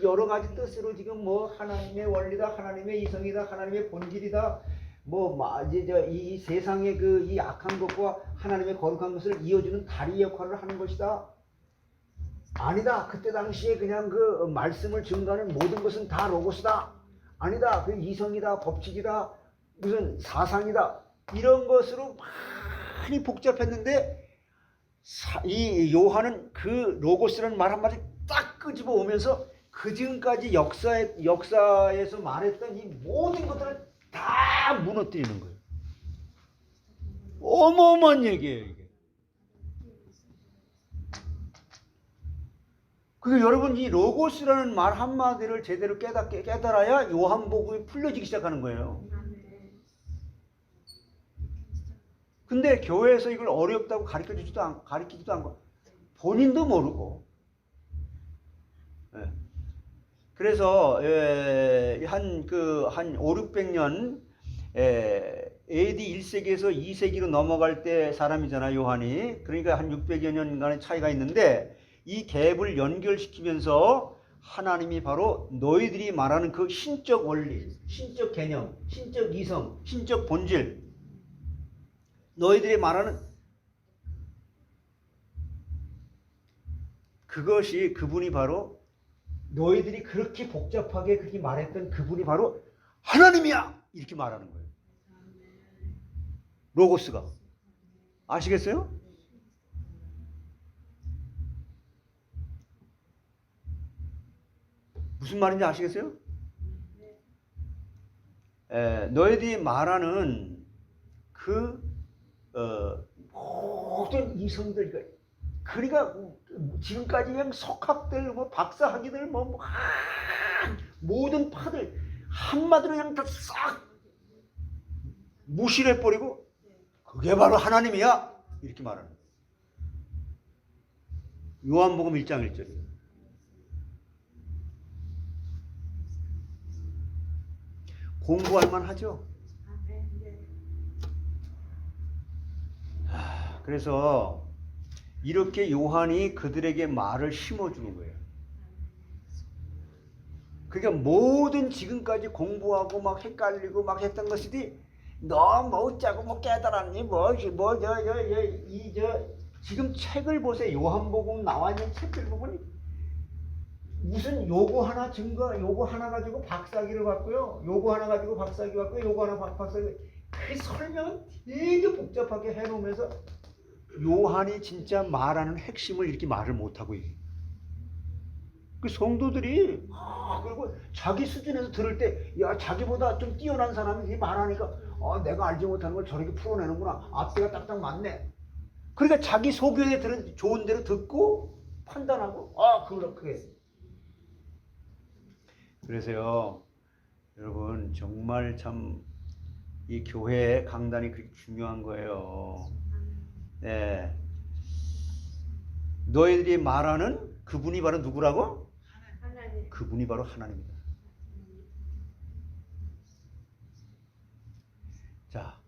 여러 가지 뜻으로 지금 하나님의 원리다, 하나님의 이성이다, 하나님의 본질이다, 이 세상의 그 이 악한 것과 하나님의 거룩한 것을 이어주는 다리 역할을 하는 것이다. 아니다. 그때 당시에 그냥 그 말씀을 증거하는 모든 것은 다 로고스다. 아니다. 그 이성이다, 법칙이다, 무슨 사상이다. 이런 것으로 많이 복잡했는데 이 요한은 그 로고스라는 말 한마디 딱 끄집어 오면서 그 지금까지 역사에서 말했던 이 모든 것들을 다 무너뜨리는 거예요. 어마어마한 얘기예요, 이게. 그리고 여러분 이 로고스라는 말 한마디를 제대로 깨달아야 요한복음이 풀려지기 시작하는 거예요. 근데 교회에서 이걸 어렵다고 가르치지도 않고 본인도 모르고. 예. 그래서 한 5, 600년 AD 1세기에서 2세기로 넘어갈 때 사람이잖아, 요한이. 그러니까 한 600여 년간의 차이가 있는데 이 갭을 연결시키면서 하나님이 바로 너희들이 말하는 그 신적 원리, 신적 개념, 신적 이성, 신적 본질, 너희들이 말하는 그것이 그분이 바로 너희들이 그렇게 복잡하게 그렇게 말했던 그분이 바로 하나님이야! 이렇게 말하는 거예요. 로고스가. 아시겠어요? 무슨 말인지 아시겠어요? 너희들이 말하는 그 모든 이성들, 그러니까 지금까지 그냥 석학들, 박사학위들, 모든 파들 한마디로 그냥 다 싹 무시를 해버리고 그게 바로 하나님이야! 이렇게 말하는 거예요. 요한복음 1장 1절이에요. 공부할 만하죠? 그래서 이렇게 요한이 그들에게 말을 심어주는 거예요. 그러니까 모든 지금까지 공부하고 막 헷갈리고 막 했던 것들이 너 뭐 어쩌고 뭐 깨달았니 지금 책을 보세요. 요한복음 나와 있는 책들 보면 무슨 요거 하나 요거 하나 가지고 박사학위를 받고요. 요거 하나 가지고 박사학위 받고요. 요거 하나 박사학위. 그 설명은 되게 복잡하게 해놓으면서 요한이 진짜 말하는 핵심을 이렇게 말을 못하고 있어요. 그 성도들이 그리고 자기 수준에서 들을 때 야 자기보다 좀 뛰어난 사람이 말하니까 내가 알지 못하는 걸 저렇게 풀어내는구나. 앞뒤가 딱딱 맞네. 그러니까 자기 소견에 들은 좋은 대로 듣고 판단하고 그렇게. 그래서요 여러분 정말 참 이 교회 강단이 그렇게 중요한 거예요. 네. 너희들이 말하는 그분이 바로 누구라고? 하나님. 그분이 바로 하나님이다. 자,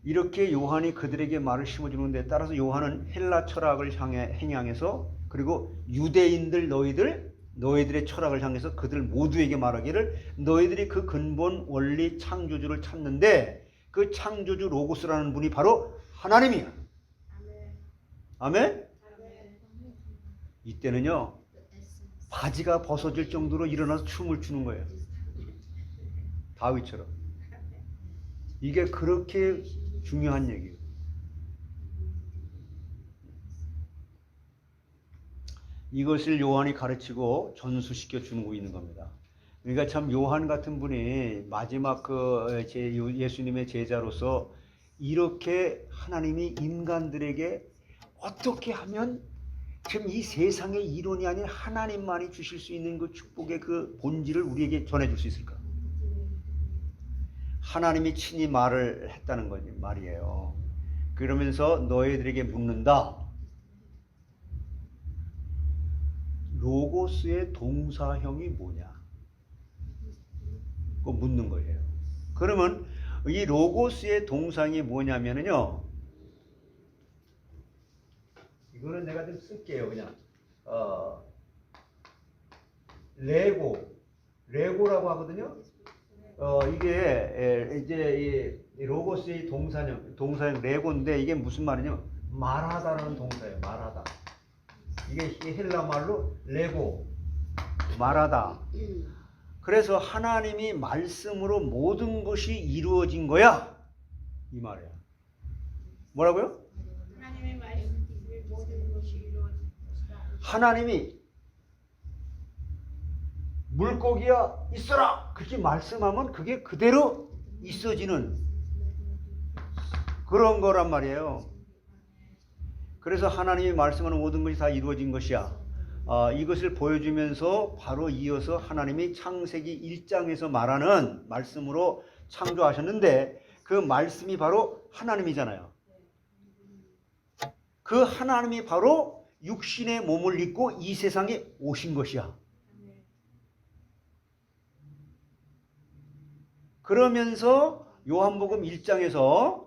이렇게 요한이 그들에게 말을 심어주는데 따라서 요한은 헬라 철학을 향해서 그리고 유대인들 너희들의 철학을 향해서 그들 모두에게 말하기를 너희들이 그 근본 원리 창조주를 찾는데 그 창조주 로고스라는 분이 바로 하나님이야. 아멘? 이때는요 바지가 벗어질 정도로 일어나서 춤을 추는 거예요. 다윗처럼. 이게 그렇게 중요한 얘기예요. 이것을 요한이 가르치고 전수시켜 주고 있는 겁니다. 그러니까 참 요한 같은 분이 마지막 예수님의 제자로서 이렇게 하나님이 인간들에게 어떻게 하면 지금 이 세상의 이론이 아닌 하나님만이 주실 수 있는 그 축복의 그 본질을 우리에게 전해줄 수 있을까? 하나님이 친히 말을 했다는 거지 말이에요. 그러면서 너희들에게 묻는다. 로고스의 동사형이 뭐냐? 그거 묻는 거예요. 그러면 이 로고스의 동사형이 뭐냐면요. 이거는 내가 좀 쓸게요. 그냥 레고라고 하거든요. 이게 이제 이 로고스의 동사형 레고인데 이게 무슨 말이냐면 말하다라는 동사예요. 말하다. 이게 헬라 말로 레고, 말하다. 그래서 하나님이 말씀으로 모든 것이 이루어진 거야. 이 말이야. 뭐라고요? 하나님의 말씀이 모든 것이 이루어진 것이다. 하나님이 물고기야 있어라 그렇게 말씀하면 그게 그대로 있어지는 그런 거란 말이에요. 그래서 하나님이 말씀하는 모든 것이 다 이루어진 것이야. 이것을 보여주면서 바로 이어서 하나님이 창세기 1장에서 말하는 말씀으로 창조하셨는데 그 말씀이 바로 하나님이잖아요. 그 하나님이 바로 육신의 몸을 입고 이 세상에 오신 것이야. 그러면서 요한복음 1장에서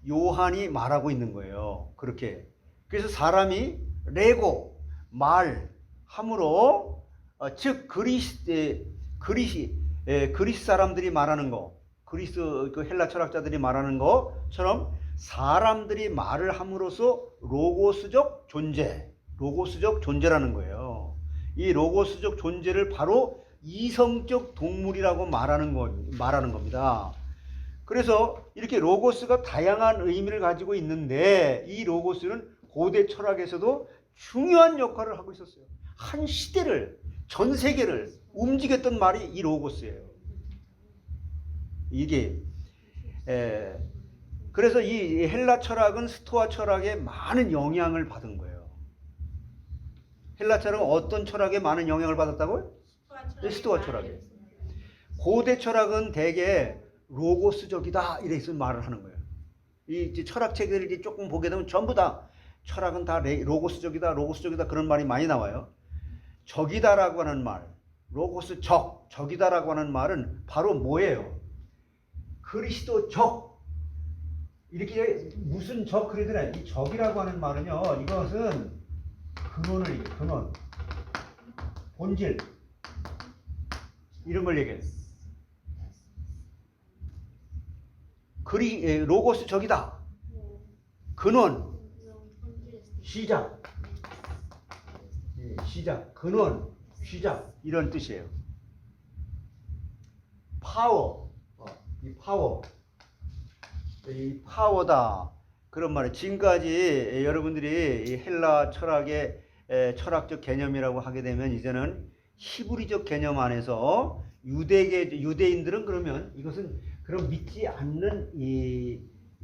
요한이 말하고 있는 거예요. 그렇게. 그래서 사람이 레고 말함으로 즉 그리스 사람들이 말하는 거, 그리스 그 헬라 철학자들이 말하는 것처럼 사람들이 말을 함으로써 로고스적 존재라는 거예요. 이 로고스적 존재를 바로 이성적 동물이라고 말하는 겁니다. 그래서 이렇게 로고스가 다양한 의미를 가지고 있는데 이 로고스는 고대 철학에서도 중요한 역할을 하고 있었어요. 한 시대를, 전 세계를 움직였던 말이 이 로고스예요. 이게 그래서 이 헬라 철학은 스토아 철학에 많은 영향을 받은 거예요. 헬라 철학은 어떤 철학에 많은 영향을 받았다고요? 스토아 철학에. 고대 철학은 대개 로고스적이다 이래서 말을 하는 거예요. 이 철학책들을 조금 보게 되면 전부 다 철학은 다 로고스적이다 그런 말이 많이 나와요. 적이다라고 하는 말, 로고스 적이다라고 하는 말은 바로 뭐예요? 그리스도 적. 이렇게 무슨 적 그러더라. 이 적이라고 하는 말은요, 이것은 근원, 본질 이런 걸 얘기해요. 로고스 적이다. 근원, 시작, 근원, 시작 이런 뜻이에요. 이 파워다 그런 말이에요. 지금까지 여러분들이 이 헬라 철학의 철학적 개념이라고 하게 되면 이제는 히브리적 개념 안에서 유대인들은 그러면 이것은 그럼 믿지 않는 이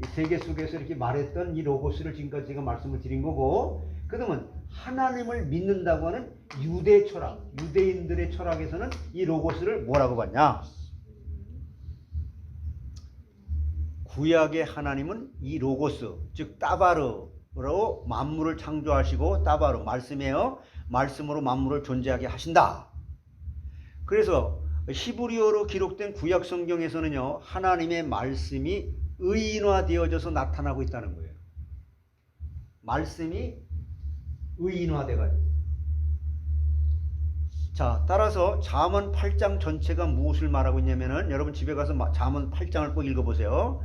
세계 속에서 이렇게 말했던 이 로고스를 지금까지 제가 말씀을 드린 거고, 그러면 하나님을 믿는다고 하는 유대 철학, 유대인들의 철학에서는 이 로고스를 뭐라고 봤냐? 구약의 하나님은 이 로고스, 즉 따바르로 만물을 창조하시고 따바르 말씀이에요. 말씀으로 만물을 존재하게 하신다. 그래서 히브리어로 기록된 구약 성경에서는요, 하나님의 말씀이 의인화되어져서 나타나고 있다는 거예요. 말씀이 의인화돼가지고. 자, 따라서 잠언 8장 전체가 무엇을 말하고 있냐면은 여러분 집에 가서 잠언 8장을 꼭 읽어보세요.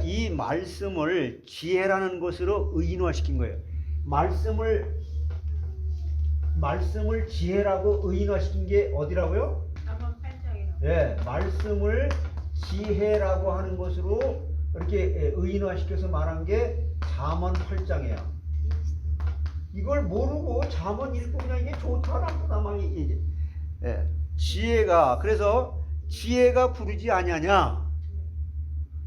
이 말씀을 지혜라는 것으로 의인화시킨 거예요. 말씀을 지혜라고 의인화시킨 게 어디라고요? 잠언 8장이요. 네, 말씀을 지혜라고 하는 것으로 이렇게 의인화시켜서 말한 게 잠언 8장이에요. 이걸 모르고 잠언 읽고 그냥 이게 좋다 나쁘다 막 이제 지혜가, 그래서 지혜가 부르지 아니하냐?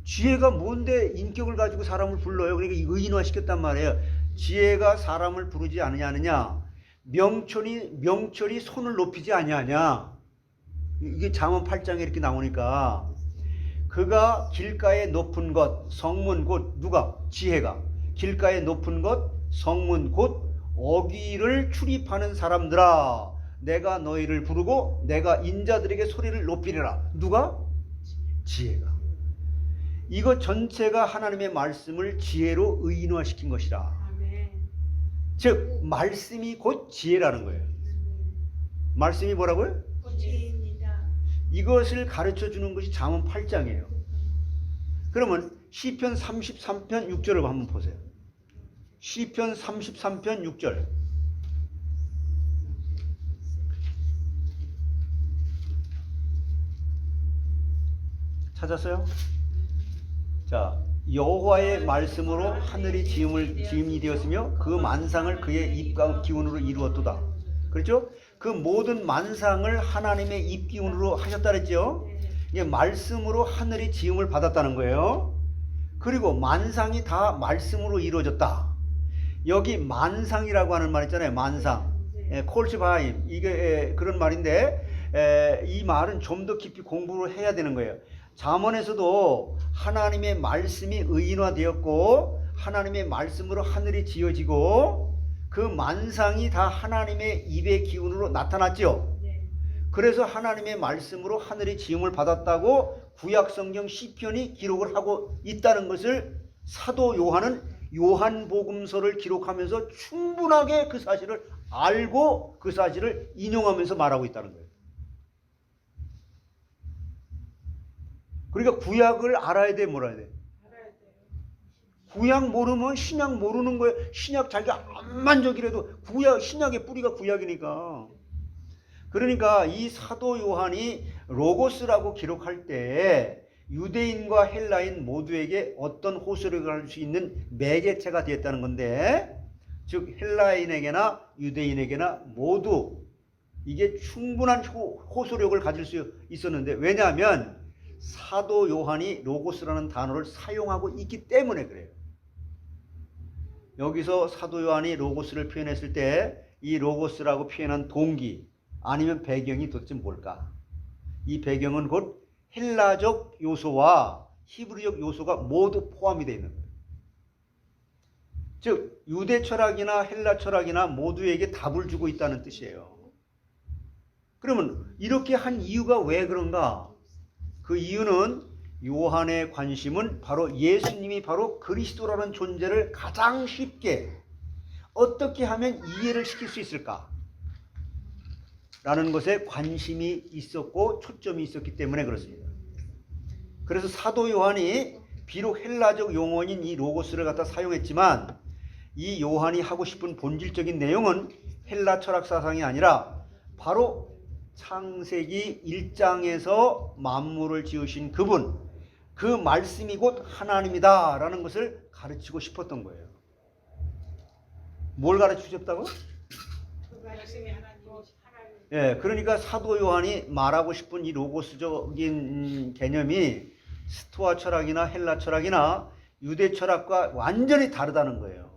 지혜가 뭔데 인격을 가지고 사람을 불러요? 그러니까 의인화시켰단 말이에요. 지혜가 사람을 부르지 않느냐? 명철이 손을 높이지 아니하냐? 이게 잠언 8장에 이렇게 나오니까, 그가 길가에 높은 것, 성문 곧 누가? 지혜가. 길가에 높은 것, 성문 곧 어귀를 출입하는 사람들아, 내가 너희를 부르고 내가 인자들에게 소리를 높이리라. 누가? 지혜가. 이거 전체가 하나님의 말씀을 지혜로 의인화시킨 것이라. 아멘. 즉 말씀이 곧 지혜라는 거예요. 말씀이 뭐라고요? 지혜입니다. 이것을 가르쳐 주는 것이 잠언 8장이에요. 그러면 시편 33편 6절을 한번 보세요. 시편 33편 6절. 찾았어요? 자, 여호와의 말씀으로 하늘이 지음이 되었으며 그 만상을 그의 입 기운으로 이루었도다. 그렇죠? 그 모든 만상을 하나님의 입 기운으로 하셨다 그랬죠? 이게 말씀으로 하늘이 지음을 받았다는 거예요. 그리고 만상이 다 말씀으로 이루어졌다. 여기 만상이라고 하는 말 있잖아요. 만상. 콜츠바임. 이게 그런 말인데 이 말은 좀 더 깊이 공부를 해야 되는 거예요. 잠언에서도 하나님의 말씀이 의인화되었고 하나님의 말씀으로 하늘이 지어지고 그 만상이 다 하나님의 입의 기운으로 나타났죠. 그래서 하나님의 말씀으로 하늘이 지음을 받았다고 구약성경 시편이 기록을 하고 있다는 것을 사도 요한은 요한복음서를 기록하면서 충분하게 그 사실을 알고 그 사실을 인용하면서 말하고 있다는 거예요. 그러니까 구약을 알아야 돼, 몰아야 돼? 구약 모르면 신약 모르는 거예요. 신약 자기가 암만적이라도 신약의 뿌리가 구약이니까. 그러니까 이 사도 요한이 로고스라고 기록할 때 유대인과 헬라인 모두에게 어떤 호소력을 할 수 있는 매개체가 되었다는 건데, 즉 헬라인에게나 유대인에게나 모두 이게 충분한 호소력을 가질 수 있었는데, 왜냐하면 사도 요한이 로고스라는 단어를 사용하고 있기 때문에 그래요. 여기서 사도 요한이 로고스를 표현했을 때 이 로고스라고 표현한 동기 아니면 배경이 도대체 뭘까? 이 배경은 곧 헬라적 요소와 히브리적 요소가 모두 포함이 되어 있는 거예요. 즉 유대 철학이나 헬라 철학이나 모두에게 답을 주고 있다는 뜻이에요. 그러면 이렇게 한 이유가 왜 그런가? 그 이유는 요한의 관심은 바로 예수님이 바로 그리스도라는 존재를 가장 쉽게 어떻게 하면 이해를 시킬 수 있을까? 라는 것에 관심이 있었고 초점이 있었기 때문에 그렇습니다. 그래서 사도 요한이 비록 헬라적 용어인 이 로고스를 갖다 사용했지만 이 요한이 하고 싶은 본질적인 내용은 헬라 철학 사상이 아니라 바로 창세기 1장에서 만물을 지으신 그분, 그 말씀이 곧 하나님이다 라는 것을 가르치고 싶었던 거예요. 뭘 가르치셨다고? 예, 그러니까 사도 요한이 말하고 싶은 이 로고스적인 개념이 스토아 철학이나 헬라 철학이나 유대 철학과 완전히 다르다는 거예요.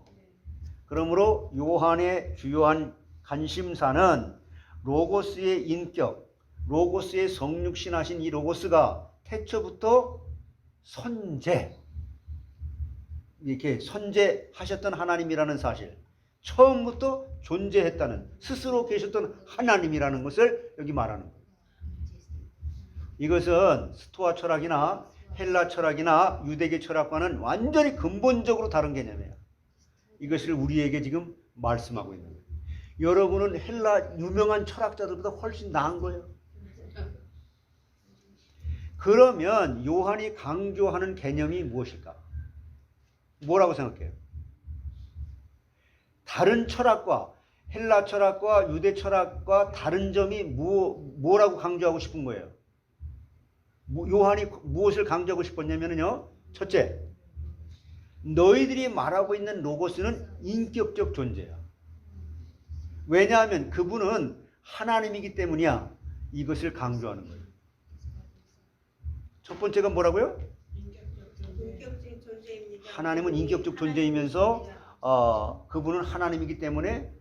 그러므로 요한의 주요한 관심사는 로고스의 인격, 로고스의 성육신하신 이 로고스가 태초부터 이렇게 선재하셨던 하나님이라는 사실, 처음부터 존재했다는, 스스로 계셨던 하나님이라는 것을 여기 말하는 거예요. 이것은 스토아 철학이나 헬라 철학이나 유대계 철학과는 완전히 근본적으로 다른 개념이에요. 이것을 우리에게 지금 말씀하고 있는 거예요. 여러분은 헬라 유명한 철학자들보다 훨씬 나은 거예요. 그러면 요한이 강조하는 개념이 무엇일까? 뭐라고 생각해요? 다른 철학과 헬라 철학과 유대 철학과 다른 점이 뭐라고 강조하고 싶은 거예요? 요한이 무엇을 강조하고 싶었냐면요. 첫째, 너희들이 말하고 있는 로고스는 인격적 존재야. 왜냐하면 그분은 하나님이기 때문이야. 이것을 강조하는 거예요. 첫 번째가 뭐라고요? 인격적인 존재입니다. 하나님은 인격적 존재이면서 그분은 하나님이기 때문에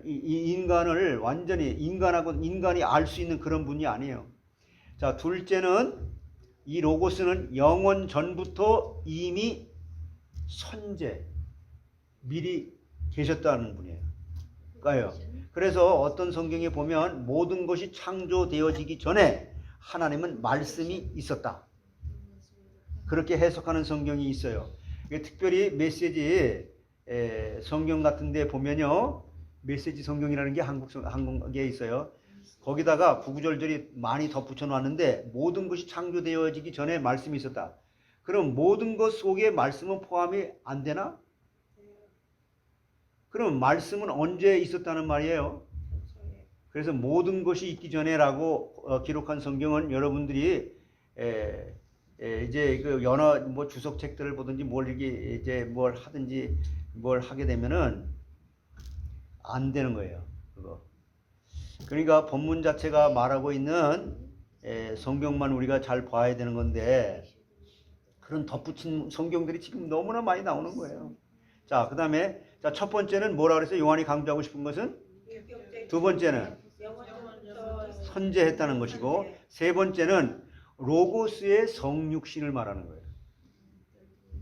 이 인간을 완전히 인간이 알 수 있는 그런 분이 아니에요. 자, 둘째는 이 로고스는 영원 전부터 이미 미리 계셨다는 분이에요. 그래서 어떤 성경에 보면 모든 것이 창조되어지기 전에 하나님은 말씀이 있었다. 그렇게 해석하는 성경이 있어요. 특별히 메시지 성경 같은 데 보면요. 메시지 성경이라는 게 한국에 있어요. 거기다가 구구절절이 많이 덧붙여 놨는데 모든 것이 창조되어지기 전에 말씀이 있었다. 그럼 모든 것 속에 말씀은 포함이 안 되나? 그럼 말씀은 언제 있었다는 말이에요? 그래서 모든 것이 있기 전에라고 기록한 성경은 여러분들이 이제 그 여러 뭐 주석책들을 보든지 뭘 이게 이제 뭘 하든지 뭘 하게 되면은 안 되는 거예요. 그거. 그러니까 본문 자체가 말하고 있는 성경만 우리가 잘 봐야 되는 건데 그런 덧붙인 성경들이 지금 너무나 많이 나오는 거예요. 자, 그 다음에 첫 번째는 뭐라 그랬어요? 요한이 강조하고 싶은 것은? 두 번째는 선제했다는 것이고, 세 번째는 로고스의 성육신을 말하는 거예요.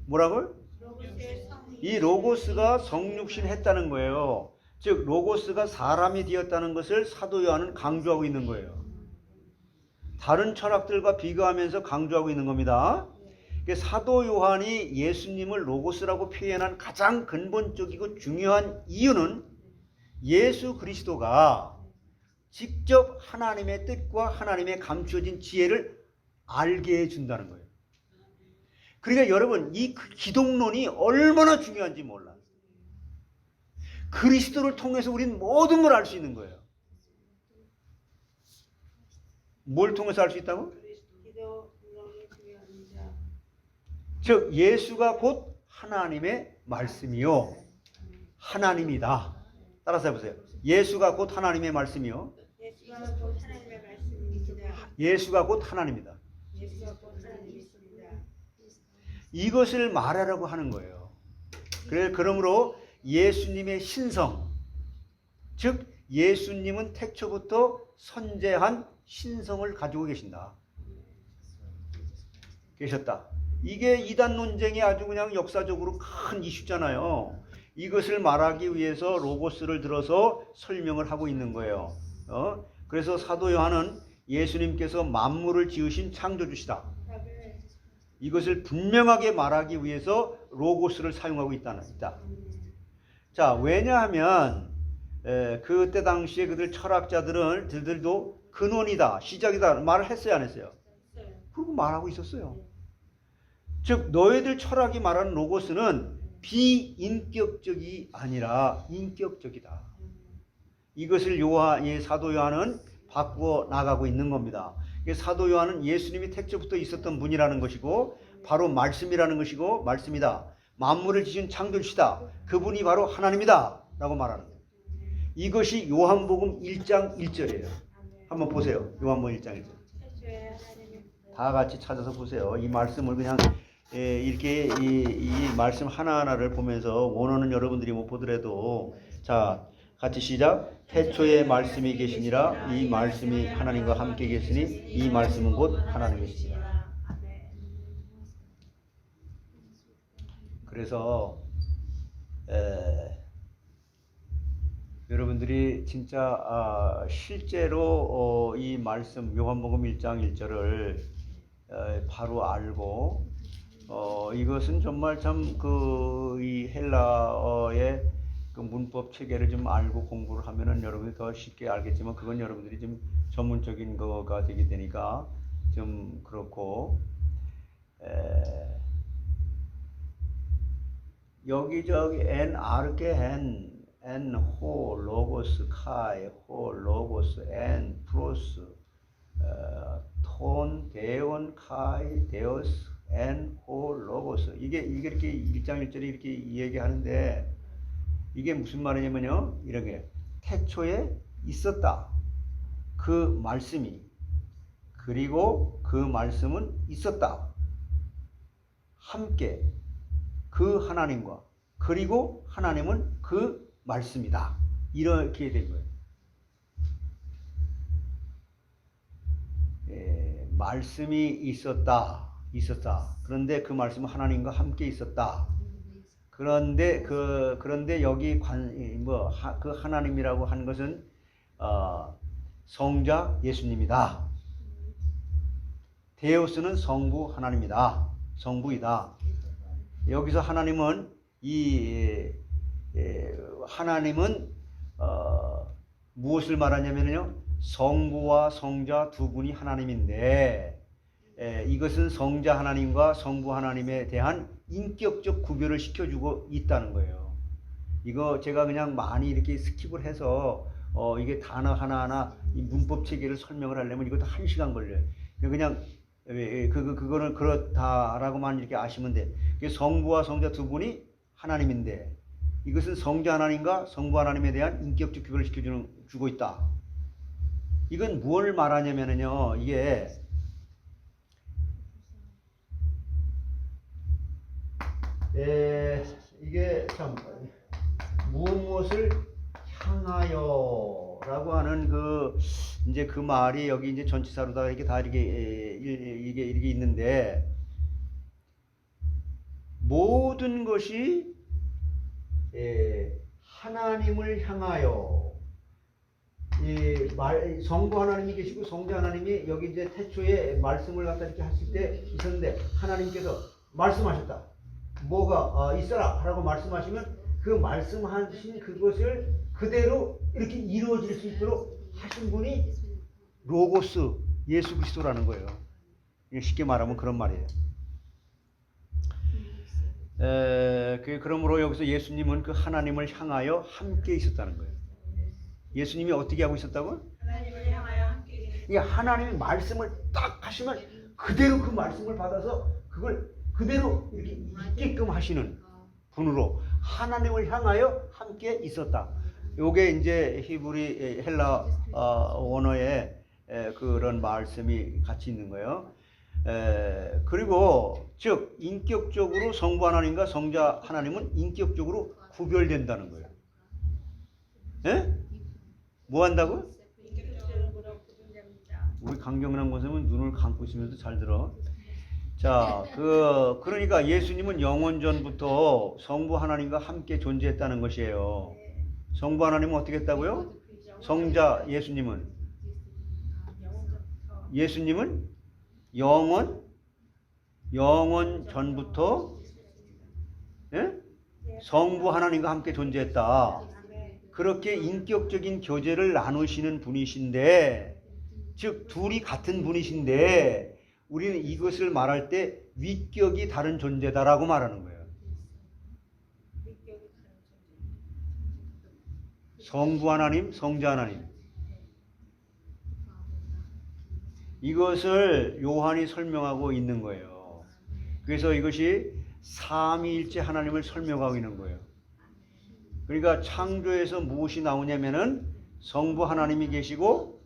뭐라고요? 이 로고스가 성육신 했다는 거예요. 즉 로고스가 사람이 되었다는 것을 사도 요한은 강조하고 있는 거예요. 다른 철학들과 비교하면서 강조하고 있는 겁니다. 사도 요한이 예수님을 로고스라고 표현한 가장 근본적이고 중요한 이유는 예수 그리스도가 직접 하나님의 뜻과 하나님의 감추어진 지혜를 알게 해준다는 거예요. 그러니까 여러분 이 기독론이 얼마나 중요한지 몰라. 그리스도를 통해서 우리는 모든 걸 알 수 있는 거예요. 뭘 통해서 알 수 있다고? 즉 예수가 곧 하나님의 말씀이요 하나님이다. 따라서 해보세요. 예수가 곧 하나님의 말씀이요. 예수가 곧 하나님이다. 이것을 말하라고 하는 거예요. 그러므로 예수님의 신성, 즉 예수님은 태초부터 선재한 신성을 가지고 계셨다. 이게 이단 논쟁이 아주 그냥 역사적으로 큰 이슈잖아요. 이것을 말하기 위해서 로고스를 들어서 설명을 하고 있는 거예요. 그래서 사도 요한은 예수님께서 만물을 지으신 창조주시다. 이것을 분명하게 말하기 위해서 로고스를 사용하고 있다. 자, 왜냐하면 그때 당시에 그들 철학자들도 근원이다, 시작이다 말을 했어요, 안 했어요? 그리고 말하고 있었어요. 즉 너희들 철학이 말하는 로고스는 비인격적이 아니라 인격적이다. 이것을 사도 요한은 바꾸어 나가고 있는 겁니다. 사도 요한은 예수님이 태초부터 있었던 분이라는 것이고 바로 말씀이라는 것이고 말씀이다. 만물을 지신 창조주시다. 그분이 바로 하나님이다 라고 말하는 거예요. 이것이 요한복음 1장 1절이에요. 한번 보세요. 요한복음 1장 1절. 다 같이 찾아서 보세요. 이 말씀을 그냥 이렇게 이 말씀 하나하나를 보면서 원어는 여러분들이 못 보더라도 자 같이 시작. 태초에 말씀이 계시니라. 이 말씀이 하나님과 함께 계시니 이 말씀은 곧 하나님이시니라. 그래서 여러분들이 진짜 실제로 이 말씀 요한복음 1장 1절을 바로 알고 이것은 정말 참 이 헬라어의 그 문법 체계를 좀 알고 공부를 하면은 여러분이 더 쉽게 알겠지만 그건 여러분들이 좀 전문적인 거가 되게 되니까 좀 그렇고 여기저기 엔 아르게 엔 호 로고스 카이 호 로고스 엔 프로스 톤 데온 카이 데오스 엔 호 로고스 이게 이렇게 1장 1절에 이렇게 얘기하는데 이게 무슨 말이냐면요. 이렇게 태초에 있었다. 그 말씀이 그리고 그 말씀은 있었다. 함께 그 하나님과 그리고 하나님은 그 말씀이다. 이렇게 된 거예요. 말씀이 있었다. 그런데 그 말씀은 하나님과 함께 있었다. 그런데 여기 그 하나님이라고 하는 것은 성자 예수님이다. 데우스는 성부 하나님이다. 성부이다. 여기서 하나님은 하나님은 무엇을 말하냐면요. 성부와 성자 두 분이 하나님인데 이것은 성자 하나님과 성부 하나님에 대한 인격적 구별을 시켜주고 있다는 거예요. 이거 제가 그냥 많이 이렇게 스킵을 해서 이게 단어 하나하나 이 문법 체계를 설명을 하려면 이것도 1시간 걸려요. 그냥 그거는 그렇다라고만 이렇게 아시면 돼. 성부와 성자 두 분이 하나님인데 이것은 성자 하나님과 성부 하나님에 대한 인격적 구별을 시켜주고 있다. 이건 무엇을 말하냐면요, 이게 참 무엇을 향하여라고 하는 이제 그 말이 여기 이제 전치사로다가 이렇게 다 이게 있는데 모든 것이 하나님을 향하여 성부 하나님이 계시고 성자 하나님이 여기 이제 태초에 말씀을 갖다 이렇게 하실 때 있었는데 하나님께서 말씀하셨다. 뭐가 있어라 라고 말씀하시면 그 말씀하신 그것을 그대로 이렇게 이루어질 수 있도록 하신 분이 로고스 예수 그리스도라는 거예요. 쉽게 말하면 그런 말이에요. 그러므로 여기서 예수님은 그 하나님을 향하여 함께 있었다는 거예요. 예수님이 어떻게 하고 있었다고? 하나님을 향하여 함께 하나님의 말씀을 딱 하시면 그대로 그 말씀을 받아서 그걸 그대로 이렇게 있게끔 하시는 분으로 하나님을 향하여 함께 있었다. 요게 이제 히브리 헬라 원어에 그런 말씀이 같이 있는 거예요. 그리고 즉 인격적으로 성부 하나님과 성자 하나님은 인격적으로 구별된다는 거예요. 예? 뭐 한다고? 인격적으로 구분됩니다. 우리 강경남 권사님은 눈을 감고 있으면서 잘 들어. 자, 그러니까 예수님은 영원 전부터 성부 하나님과 함께 존재했다는 것이에요. 성부 하나님은 어떻게 했다고요? 성자 예수님은 영원 전부터 성부 하나님과 함께 존재했다. 그렇게 인격적인 교제를 나누시는 분이신데, 즉 둘이 같은 분이신데 우리는 이것을 말할 때 위격이 다른 존재다라고 말하는 거예요. 성부 하나님, 성자 하나님. 이것을 요한이 설명하고 있는 거예요. 그래서 이것이 삼위일체 하나님을 설명하고 있는 거예요. 그러니까 창조에서 무엇이 나오냐면은 성부 하나님이 계시고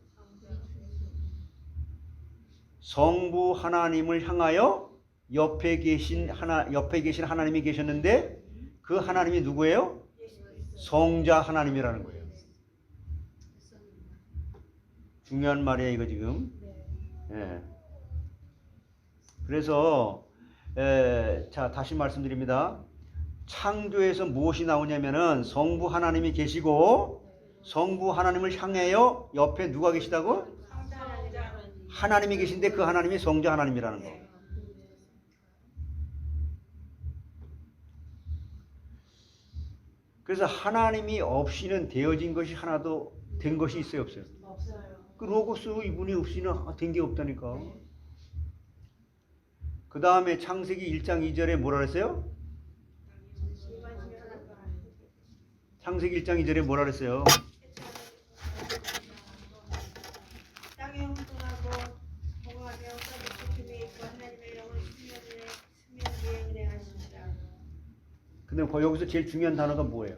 성부 하나님을 향하여 옆에 계신 하나님이 계셨는데 그 하나님이 누구예요? 성자 하나님이라는 거예요. 중요한 말이에요, 이거 지금. 예. 그래서 자, 다시 말씀드립니다. 창조에서 무엇이 나오냐면은 성부 하나님이 계시고 성부 하나님을 향하여 옆에 누가 계시다고? 하나님이 계신데 그 하나님이 성자 하나님이라는 거. 그래서 하나님이 없이는 되어진 것이 하나도 된 것이 있어요, 없어요? 없어요. 그 로고스 이분이 없이는 된 게 없다니까. 그 다음에 창세기 1장 2절에 뭐라 그랬어요? 창세기 1장 2절에 뭐라 그랬어요? 땅에 hun통하고 공허하며 썩은 죽음이 있고 하나님의 영은 수면 위에 은혜하시니라. 근데 여기서 제일 중요한 단어가 뭐예요?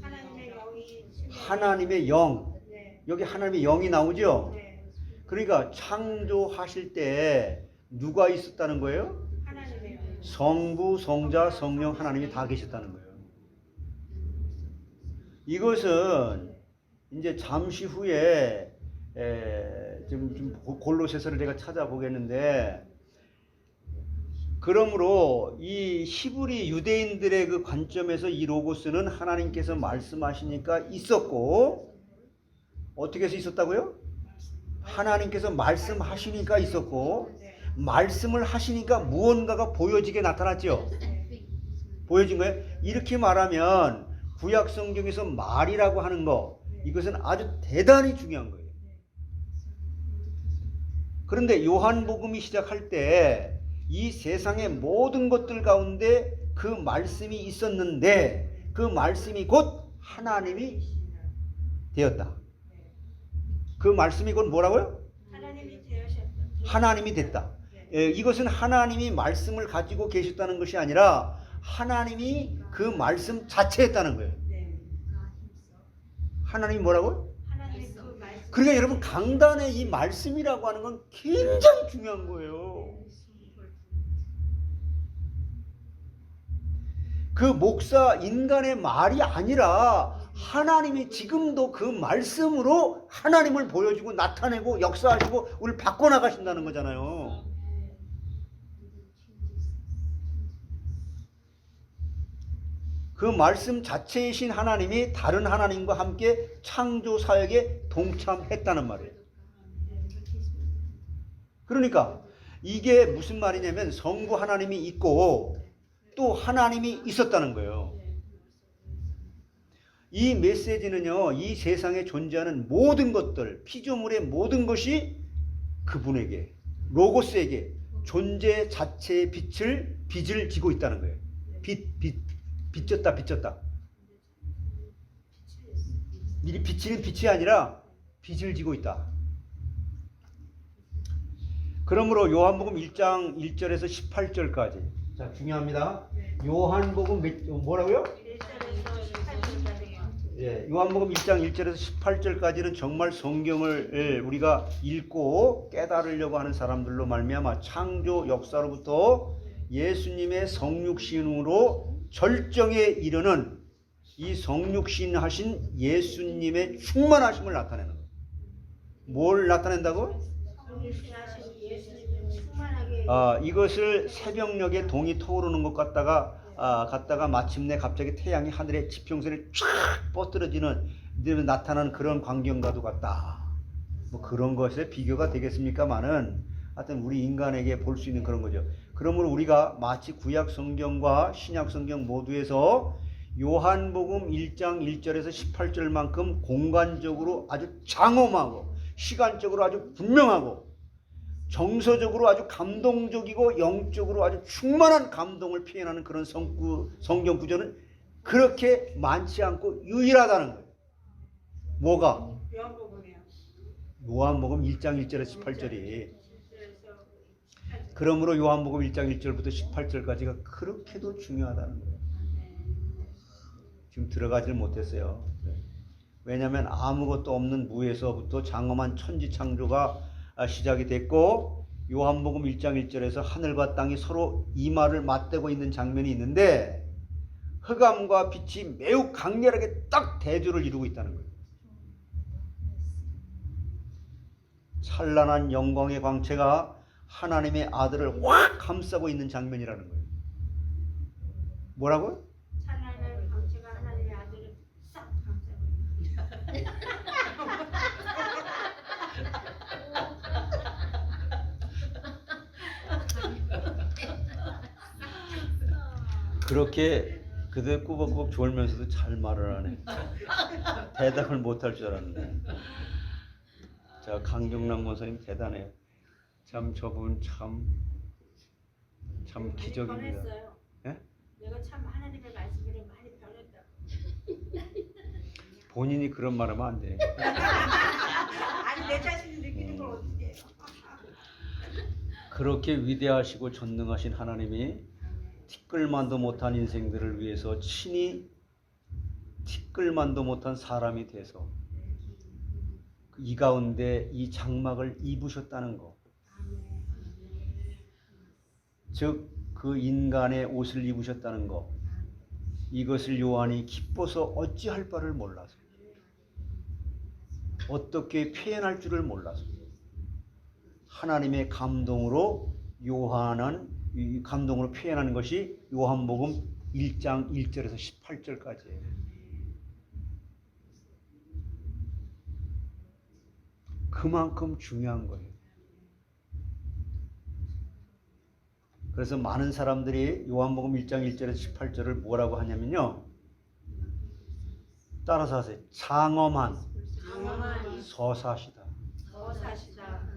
하나님의 영이 하나님의 영. 네. 여기 하나님의 영이 나오죠? 네. 그러니까 창조하실 때 누가 있었다는 거예요? 하나님의 영. 성부, 성자, 성령 하나님이 다 계셨다는 거예요. 이것은 이제 잠시 후에 좀 골로새서를 제가 찾아보겠는데, 그러므로 이 히브리 유대인들의 그 관점에서 이 로고스는 하나님께서 말씀하시니까 있었고, 어떻게 해서 있었다고요? 하나님께서 말씀하시니까 있었고, 말씀을 하시니까 무언가가 보여지게 나타났죠. 보여진 거예요. 이렇게 말하면 구약 성경에서 말이라고 하는 거, 이것은 아주 대단히 중요한 거예요. 그런데 요한복음이 시작할 때 이 세상의 모든 것들 가운데 그 말씀이 있었는데 그 말씀이 곧 하나님이 되었다. 그 말씀이 곧 뭐라고요? 하나님이 되으셨다. 하나님이 됐다. 이것은 하나님이 말씀을 가지고 계셨다는 것이 아니라 하나님이 그 말씀 자체였다는 거예요. 하나님이 뭐라고요? 하나님의 그 말씀. 그러니까 여러분 강단의 이 말씀이라고 하는 건 굉장히 중요한 거예요. 그 목사 인간의 말이 아니라 하나님이 지금도 그 말씀으로 하나님을 보여주고 나타내고 역사하시고 우리를 바꿔나가신다는 거잖아요. 그 말씀 자체이신 하나님이 다른 하나님과 함께 창조 사역에 동참했다는 말이에요. 그러니까 이게 무슨 말이냐면 성부 하나님이 있고 또 하나님이 있었다는 거예요. 이 메시지는요, 이 세상에 존재하는 모든 것들, 피조물의 모든 것이 그분에게, 로고스에게 존재 자체의 빚을 지고 있다는 거예요. 빚졌다. 미리 비치는 빛이 아니라 빚을 지고 있다. 그러므로 요한복음 1장 1절에서 18절까지. 자, 중요합니다. 요한복음 뭐라고요? 1절에서 18절까지요. 예, 요한복음 1장 1절에서 18절까지는 정말 성경을 우리가 읽고 깨달으려고 하는 사람들로 말미암아 창조 역사로부터 예수님의 성육신으로 절정에 이르는 이 성육신 하신 예수님의 충만하심을 나타내는 거예요. 뭘 나타낸다고? 성육신하신 예수님을 충만하게. 이것을 새벽녘에 동이 터오르는 것 같다가 마침내 갑자기 태양이 하늘의 지평선에 쫙 뻗어지는 나타나는 그런 광경과도 같다. 뭐 그런 것에 비교가 되겠습니까마는 하여튼 우리 인간에게 볼 수 있는 그런 거죠. 그러므로 우리가 마치 구약 성경과 신약 성경 모두에서 요한복음 1장 1절에서 18절만큼 공간적으로 아주 장엄하고 시간적으로 아주 분명하고 정서적으로 아주 감동적이고 영적으로 아주 충만한 감동을 표현하는 그런 성경 구조는 그렇게 많지 않고 유일하다는 거예요. 뭐가? 요한복음이요. 요한복음 1장 1절에서 18절이. 그러므로 요한복음 1장 1절부터 18절까지가 그렇게도 중요하다는 거예요. 지금 들어가질 못했어요. 왜냐하면 아무것도 없는 무에서부터 장엄한 천지창조가 시작이 됐고 요한복음 1장 1절에서 하늘과 땅이 서로 이마를 맞대고 있는 장면이 있는데 흑암과 빛이 매우 강렬하게 딱 대조를 이루고 있다는 거예요. 찬란한 영광의 광채가 하나님의 아들을 확 감싸고 있는 장면이라는 거예요. 뭐라고요? 찬란한 광채가 하나님의 아들을 싹 감싸고 있는. 그렇게 그대 꾸벅꾸벅 졸면서도 잘 말을 하네. 대답을 못할 줄 알았네. 자, 강경남 권사님 대단해요. 참 저분 참 기적입니다. 변했어요. 예? 내가 참 하나님의 말씀으로 많이 변했다. 본인이 그런 말하면 안 돼. 아니 내 자신이 느끼는 걸 어떻게 해요? 그렇게 위대하시고 전능하신 하나님이 티끌만도 못한 인생들을 위해서 친히 티끌만도 못한 사람이 돼서 이 가운데 이 장막을 입으셨다는 것. 즉 그 인간의 옷을 입으셨다는 것. 이것을 요한이 기뻐서 어찌할 바를 몰라서 어떻게 표현할 줄을 몰라서 하나님의 감동으로 요한은 이 감동으로 표현하는 것이 요한복음 1장 1절에서 18절까지예요. 그만큼 중요한 거예요. 그래서 많은 사람들이 요한복음 1장 1절에서 18절을 뭐라고 하냐면요. 따라서 하세요. 장엄한 장엄한 서사시다. 서사시다.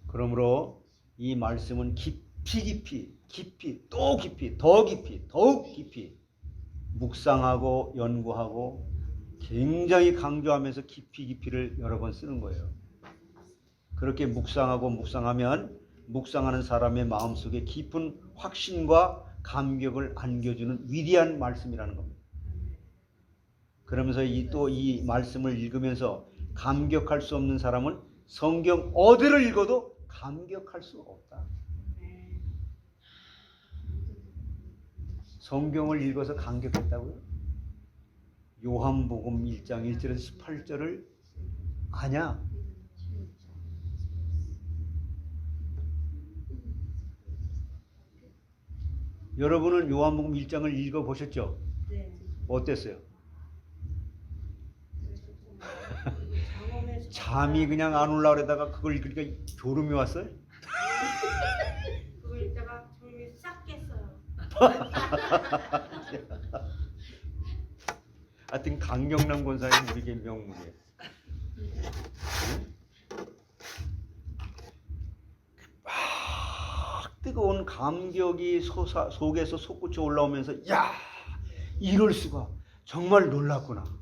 그러므로 이 말씀은 깊이 또 깊이 더 깊이 더욱 깊이 묵상하고 연구하고 굉장히 강조하면서 깊이를 여러 번 쓰는 거예요. 그렇게 묵상하면 묵상하는 사람의 마음속에 깊은 확신과 감격을 안겨주는 위대한 말씀이라는 겁니다. 그러면서 또 이 말씀을 읽으면서 감격할 수 없는 사람은 성경 어디를 읽어도 감격할 수 없다. 성경을 읽어서 감격했다고요? 요한복음 1장 1절에서 18절을 아냐? 여러분은 요한복음 1장을 읽어보셨죠? 네. 어땠어요? 잠이 그냥 안 올라 그러다가 그걸 읽으니까 졸음이 왔어요? 그걸 읽다가 졸음이 싹 깼어요. 하여튼 강경남 권사님 우리에게 명물이에요. 막 뜨거운 감격이 속에서 솟구쳐 올라오면서 야 이럴 수가 정말 놀랐구나.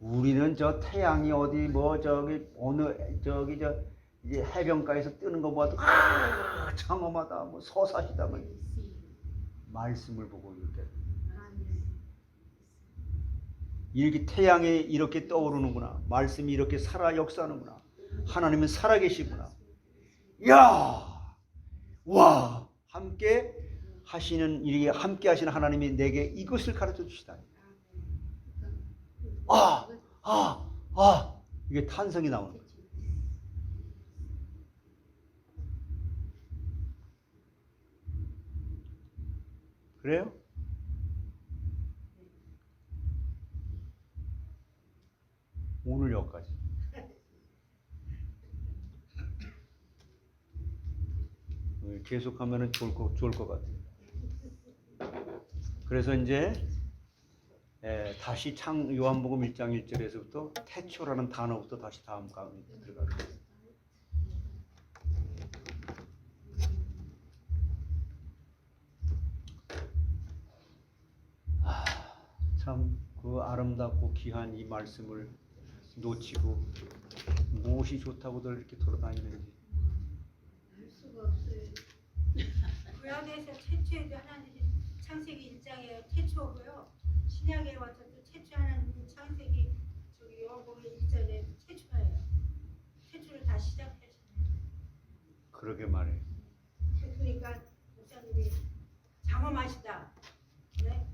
우리는 저 태양이 어디 뭐 저기 어느 저기 저 이제 해변가에서 뜨는 거 봐도 장엄하다 뭐 서사시다 뭐 말씀을 보고 이렇게 태양이 이렇게 떠오르는구나. 말씀이 이렇게 살아 역사하는구나. 하나님은 살아계시구나. 야, 와, 함께 하시는 하나님이 내게 이것을 가르쳐 주시다니. 이게 탄성이 나오는 거죠. 그래요? 오늘 여기까지. 계속하면은 좋을 것 같아요. 그래서 이제 다시 요한복음 1장 1절에서부터 태초라는 단어부터 다시 다음 강의 들어가겠습니다. 참 그 아름답고 귀한 이 말씀을 놓치고 무엇이 좋다고들 이렇게 돌아다니는지. 알 수가 없어요. 구약에서 최초에도 하나님이 창세기 1장에 태초고요. 신약에 와서 또 태초 하나님이 창세기 저기 요한복음 1절에 태초예요. 태초를 다 시작하셨어요. 그러게 말해요. 그러니까 목사님이 장엄하시다. 네?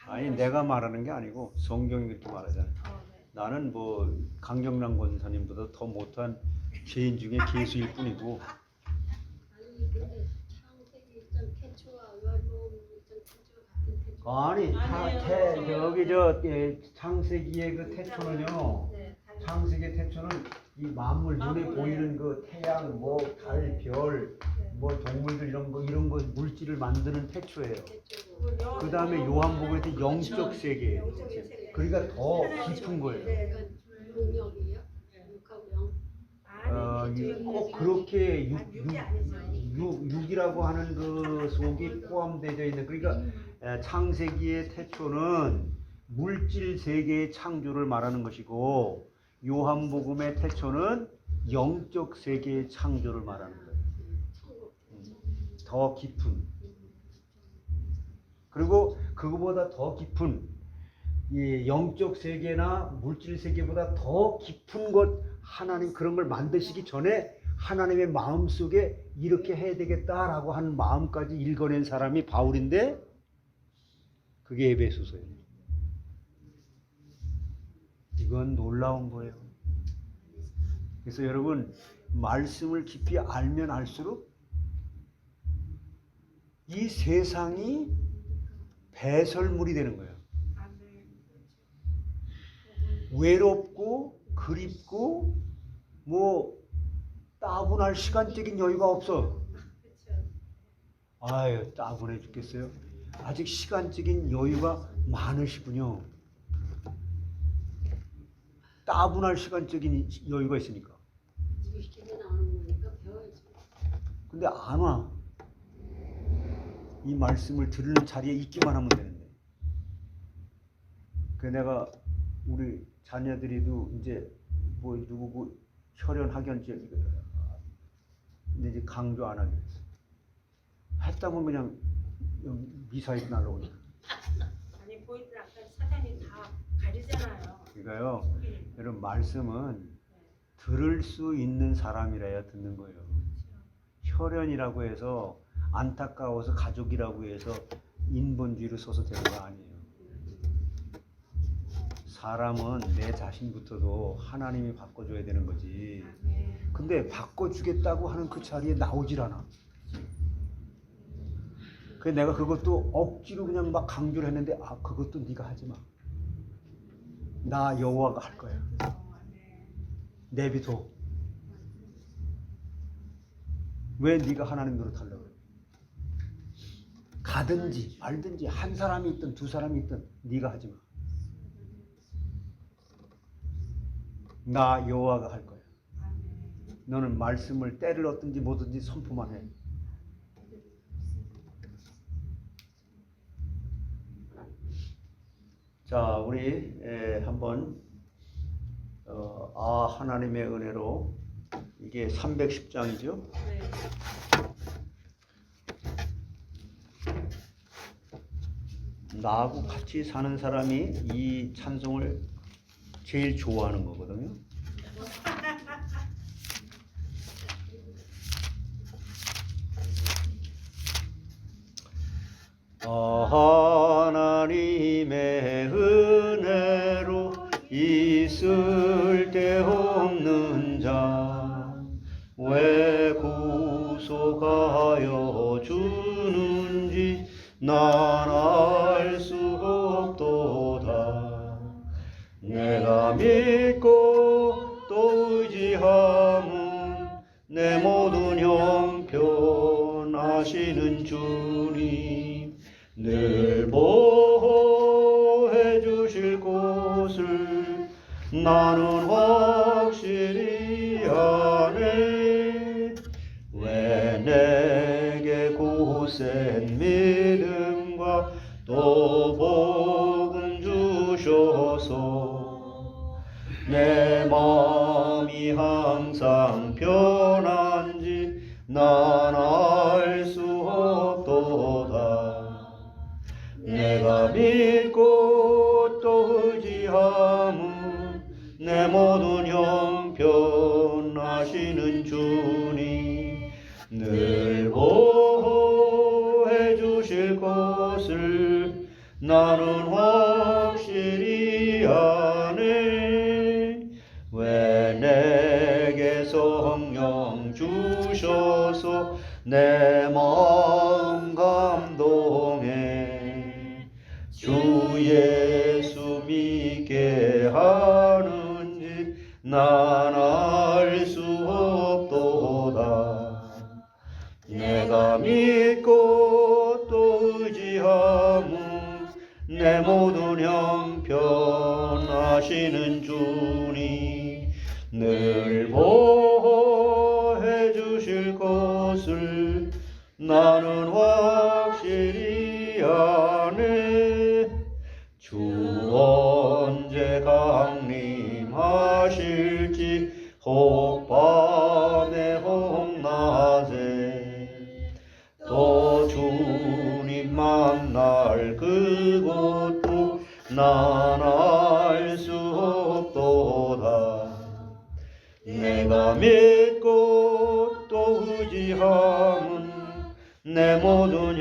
아니 내가 말하는 게 아니고 성경이 그렇게 말하잖아요. 네. 나는 뭐 강경남 권사님보다 더 못한 죄인 중에 개수일 뿐이고. 아니 근데 창세기 1장 태초와 요한복음 1장 태초 같은 태초. 아니 저기 저 창세기의 그 태초는요. 네. 창세기의 태초는 이 만물 눈에 보이는 그 태양, 뭐 달, 별, 뭐 동물들 이런 거 물질을 만드는 태초예요. 그 다음에 요한복음에서 영적 세계예요. 그러니까 더 깊은 거예요. 네. 육력이에요? 육하고 영. 꼭 그렇게 육이 아니죠. 육이라고 하는 그 속이 포함되어 있는, 그러니까 창세기의 태초는 물질 세계의 창조를 말하는 것이고 요한복음의 태초는 영적 세계의 창조를 말하는 거예요. 더 깊은, 그리고 그거보다 더 깊은 이 영적 세계나 물질 세계보다 더 깊은 것, 하나님 그런 걸 만드시기 전에 하나님의 마음속에 이렇게 해야 되겠다라고 하는 마음까지 읽어낸 사람이 바울인데 그게 에베소서예요. 이건 놀라운 거예요. 그래서 여러분 말씀을 깊이 알면 알수록 이 세상이 배설물이 되는 거예요. 외롭고 그립고 뭐 따분할 시간적인 여유가 없어. 아유 따분해 죽겠어요. 아직 시간적인 여유가 많으시군요. 따분할 시간적인 여유가 있으니까. 주식회사 나오는 거니까 배워야지. 근데 안 와. 이 말씀을 들을 자리에 있기만 하면 되는데. 그 내가 우리 자녀들이도 이제 뭐 누구 혈연 학연지 근데 이제 강조 안 하기로 했어. 했다면 그냥 미사일 날라오니까. 아니 보이들 아까 사단이 다 가리잖아요. 그러니까요. 여러분 말씀은 들을 수 있는 사람이라야 듣는 거예요. 혈연이라고 해서 안타까워서 가족이라고 해서 인본주의를 써서 되는 거 아니에요. 사람은 내 자신부터도 하나님이 바꿔줘야 되는 거지. 근데 바꿔주겠다고 하는 그 자리에 나오질 않아. 그래서 내가 그것도 억지로 그냥 막 강조를 했는데 그것도 네가 하지 마. 나 여호와가 할 거야. 내비둬. 왜 네가 하나님 노릇하려고 그래? 가든지 말든지 한 사람이 있든 두 사람이 있든 네가 하지 마. 나 여호와가 할 거야. 너는 말씀을 때를 얻든지 뭐든지 선포만 해. 자, 우리 한번 하나님의 은혜로 이게 310장이죠. 네. 나하고 같이 사는 사람이 이 찬송을 제일 좋아하는 거거든요. 하나님의 은혜로 있을 데 없는 자 왜 구속하여 주는지 난 알 수 없도다. 내가 믿고 또 의지함은 내 모든 형편하시는 주님 늘 보호해 주실 곳을 나는 확실히 아네. 왜 내게 고센 믿음과 또 복음 주셔서 내 마음이 항상 편한지 난 알 수 없도다. 내가 믿고 또 의지함은 내 모든 형편하시는 주님 늘 보호해 주실 것을 나는 확실히 아네. 왜 내게 성령 주셔서 내 마음 감동해 주 예수 믿게 하는지 난 알 수 없도다. 내가 믿고 또 의지함은 내 모든 형편하시는 주님 늘 보호해 주실 것을 나는 확실히 아네. 주 언제 강림하실지 혹 밤에 혹 낮에 또 주님 만날 그곳도 난 알 수 없도다. 내가 믿고 또 의지함은 내 모든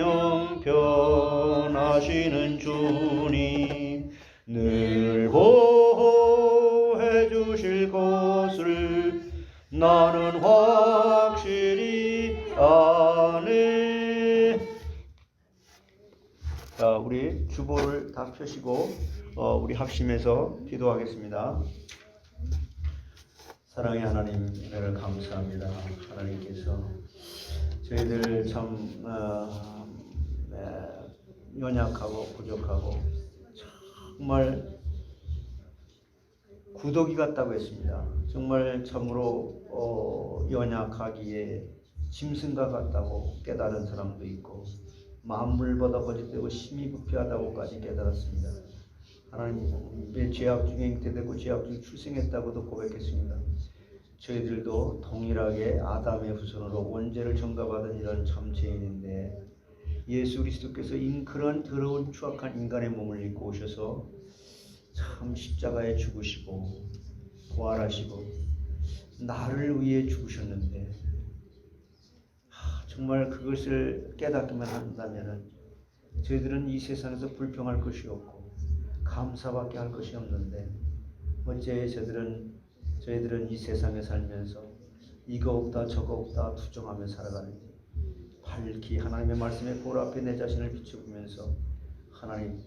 형편하시는 주님 늘 보호해 주실 것을 나는 확실히 아네. 자, 우리 주보를 다 펴시고 우리 합심해서 기도하겠습니다. 사랑의 하나님, 은혜를 감사합니다. 하나님께서 저희들 참 연약하고 부족하고 정말 구더기 같다고 했습니다. 정말 참으로 연약하기에 짐승과 같다고 깨달은 사람도 있고 만물보다 거짓되고 심히 부패하다고까지 깨달았습니다. 하나님의 죄악 중에 잉태되고 죄악 중에 출생했다고도 고백했습니다. 저희들도 동일하게 아담의 후손으로 원죄를 전가받은 이런 참 죄인인데 예수 그리스도께서 그런 더러운 추악한 인간의 몸을 입고 오셔서 참 십자가에 죽으시고 부활하시고 나를 위해 죽으셨는데 정말 그것을 깨닫기만 한다면 저희들은 이 세상에서 불평할 것이 없고 감사밖에 할 것이 없는데 어째 저희들은 이 세상에 살면서 이거 없다 저거 없다 투정하며 살아가는지 밝히 하나님의 말씀에 볼 앞에 내 자신을 비춰보면서 하나님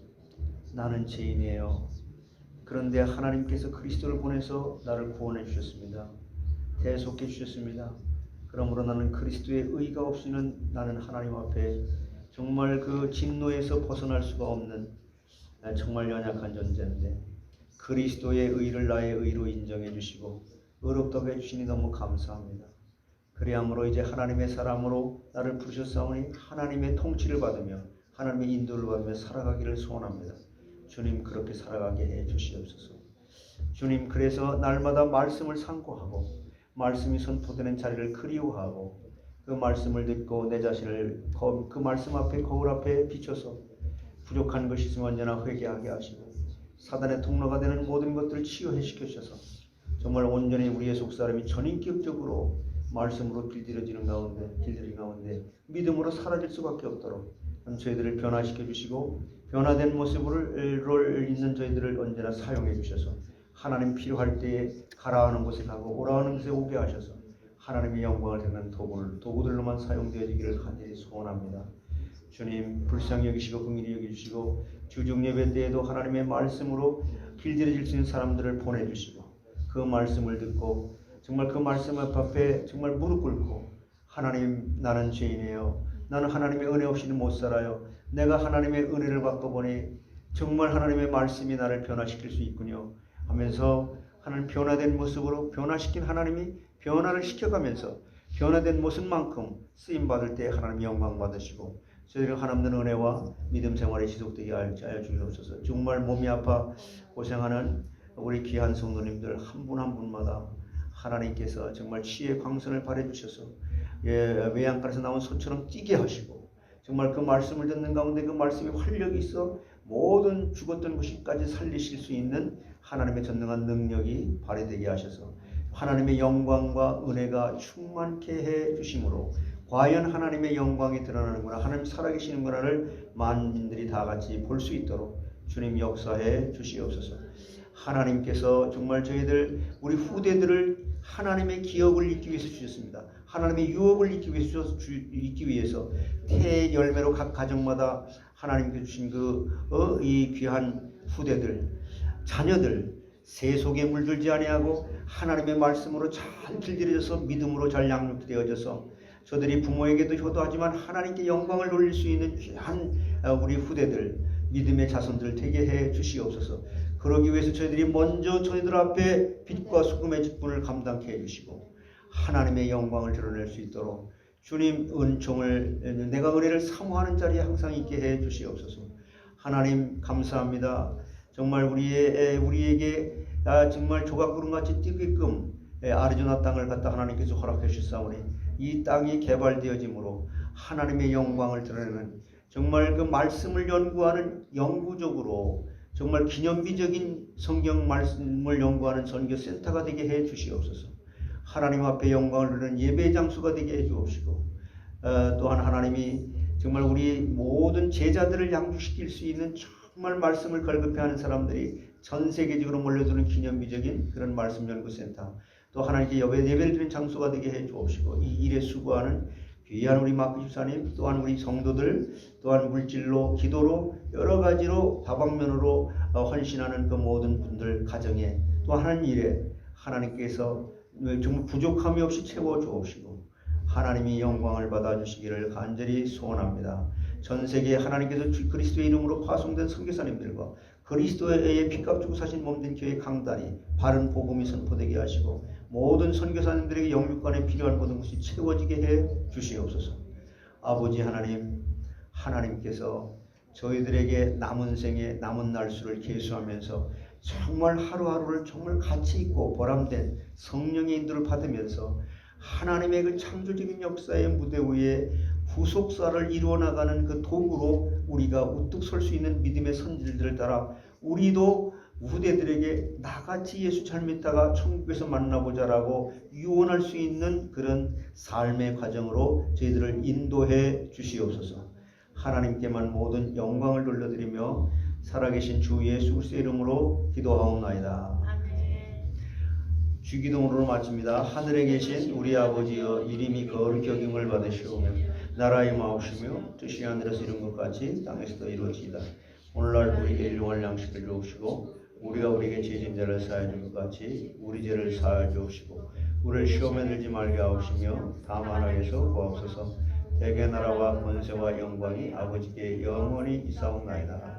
나는 죄인이에요. 그런데 하나님께서 그리스도를 보내서 나를 구원해 주셨습니다. 대속해 주셨습니다. 그러므로 나는 그리스도의 의가 없이는 나는 하나님 앞에 정말 그 진노에서 벗어날 수가 없는 정말 연약한 존재인데 그리스도의 의를 나의 의로 인정해 주시고 의롭다고 해주시니 너무 감사합니다. 그리함으로 이제 하나님의 사람으로 나를 부르셨사오니 하나님의 통치를 받으며 하나님의 인도를 받으며 살아가기를 소원합니다. 주님 그렇게 살아가게 해 주시옵소서. 주님 그래서 날마다 말씀을 상고하고 말씀이 선포되는 자리를 그리워하고 그 말씀을 듣고 내 자신을 그 말씀 앞에 거울 앞에 비춰서 부족한 것이 있으면 언제나 회개하게 하시고 사단의 통로가 되는 모든 것들을 치유해시켜 주셔서 정말 온전히 우리의 속사람이 전인격적으로 말씀으로 길들여지는 가운데 믿음으로 사라질 수밖에 없도록 저희들을 변화시켜 주시고 변화된 모습을 있는 저희들을 언제나 사용해 주셔서 하나님 필요할 때에 가라하는 곳에 가고 오라하는 곳에 오게 하셔서 하나님의 영광을 드리는 도구들로만 사용되어지기를 간절히 소원합니다. 주님 불쌍히 여기시고 긍휼히 여기시고 주중 예배 때에도 하나님의 말씀으로 길들여질 수 있는 사람들을 보내주시고 그 말씀을 듣고 정말 그 말씀 앞에 정말 무릎 꿇고 하나님 나는 죄인이에요. 나는 하나님의 은혜 없이는 못 살아요. 내가 하나님의 은혜를 받고 보니 정말 하나님의 말씀이 나를 변화시킬 수 있군요 하면서 하나님 변화된 모습으로 변화시킨 하나님이 변화를 시켜가면서 변화된 모습만큼 쓰임받을 때 하나님 영광 받으시고 저희들 하나님의 은혜와 믿음 생활이 지속되게 하여 주시옵소서. 정말 몸이 아파 고생하는 우리 귀한 성도님들 한 분 한 분마다 하나님께서 정말 치유의 광선을 발해주셔서 외양간에서 나온 소처럼 뛰게 하시고 정말 그 말씀을 듣는 가운데 그 말씀이 활력이 있어 모든 죽었던 것까지 살리실 수 있는 하나님의 전능한 능력이 발휘되게 하셔서 하나님의 영광과 은혜가 충만케 해 주심으로 과연 하나님의 영광이 드러나는구나 하나님 살아계시는구나를 만민들이 다 같이 볼 수 있도록 주님 역사해 주시옵소서. 하나님께서 정말 저희들 우리 후대들을 하나님의 기업을 잊기 위해서 주셨습니다. 하나님의 유업을 잊기 위해서 태의 열매로 각 가정마다 하나님께 주신 이 귀한 후대들 자녀들 세속에 물들지 아니하고 하나님의 말씀으로 잘 길들여져서 믿음으로 잘 양육되어져서 저들이 부모에게도 효도하지만 하나님께 영광을 돌릴 수 있는 귀한 우리 후대들 믿음의 자손들 되게 해 주시옵소서. 그러기 위해서 저희들이 먼저 저희들 앞에 빛과 소금의 직분을 감당케 해주시고 하나님의 영광을 드러낼 수 있도록 주님 은총을 내가 은혜를 사모하는 자리에 항상 있게 해 주시옵소서. 하나님 감사합니다. 정말 우리에게 정말 조각구름같이 뛰게끔 아리조나 땅을 갖다 하나님께서 허락해 주셨사오니 이 땅이 개발되어짐으로 하나님의 영광을 드러내는 정말 그 말씀을 연구하는 영구적으로 정말 기념비적인 성경 말씀을 연구하는 선교센터가 되게 해 주시옵소서. 하나님 앞에 영광을 드리는 예배 장소가 되게 해 주옵시고 또한 하나님이 정말 우리 모든 제자들을 양육시킬 수 있는 정말 말씀을 걸급해하는 사람들이 전 세계적으로 몰려드는 기념비적인 그런 말씀 연구센터 또 하나님께 예배를 드리는 장소가 되게 해 주옵시고 이 일에 수고하는 귀한 우리 마크 집사님 또한 우리 성도들 또한 물질로 기도로 여러 가지로 다방면으로 헌신하는 그 모든 분들 가정에 또 하는 일에 하나님께서 정말 부족함이 없이 채워 주옵시고 하나님이 영광을 받아 주시기를 간절히 소원합니다. 전 세계에 하나님께서 그리스도의 이름으로 파송된 선교사님들과 그리스도에 의해 피값 주고 사신 몸된 교회 강단이 바른 복음이 선포되게 하시고 모든 선교사님들에게 영육간에 필요한 모든 것이 채워지게 해 주시옵소서. 아버지 하나님, 하나님께서 저희들에게 남은 생에 남은 날수를 계수하면서 정말 하루하루를 정말 가치 있고 보람된 성령의 인도를 받으면서 하나님의 그 창조적인 역사의 무대 위에 후속사를 이루어 나가는 그 도구로 우리가 우뚝 설 수 있는 믿음의 선질들을 따라 우리도 후대들에게 나같이 예수 잘 믿다가 천국에서 만나보자라고 유언할 수 있는 그런 삶의 과정으로 저희들을 인도해 주시옵소서. 하나님께만 모든 영광을 돌려드리며 살아계신 주 예수 그리스도의 이름으로 기도하옵나이다. 주기도문으로 마칩니다. 하늘에 계신 우리 아버지여, 이름이 거룩히 여김을 받으시오며 나라의 마옵시며 뜻이 하늘에서 이룬 것 같이 땅에서도 이루어지이다. 오늘날 우리에게 일용할 양식을 주옵시고 우리가 우리에게 죄진 자를 사하여 준 것 같이 우리 죄를 사하여 주옵시고 우리를 시험에 들지 말게 하옵시며 다만 악에서 구하옵소서. 대개 나라와 권세와 영광이 아버지께 영원히 있사옵나이다.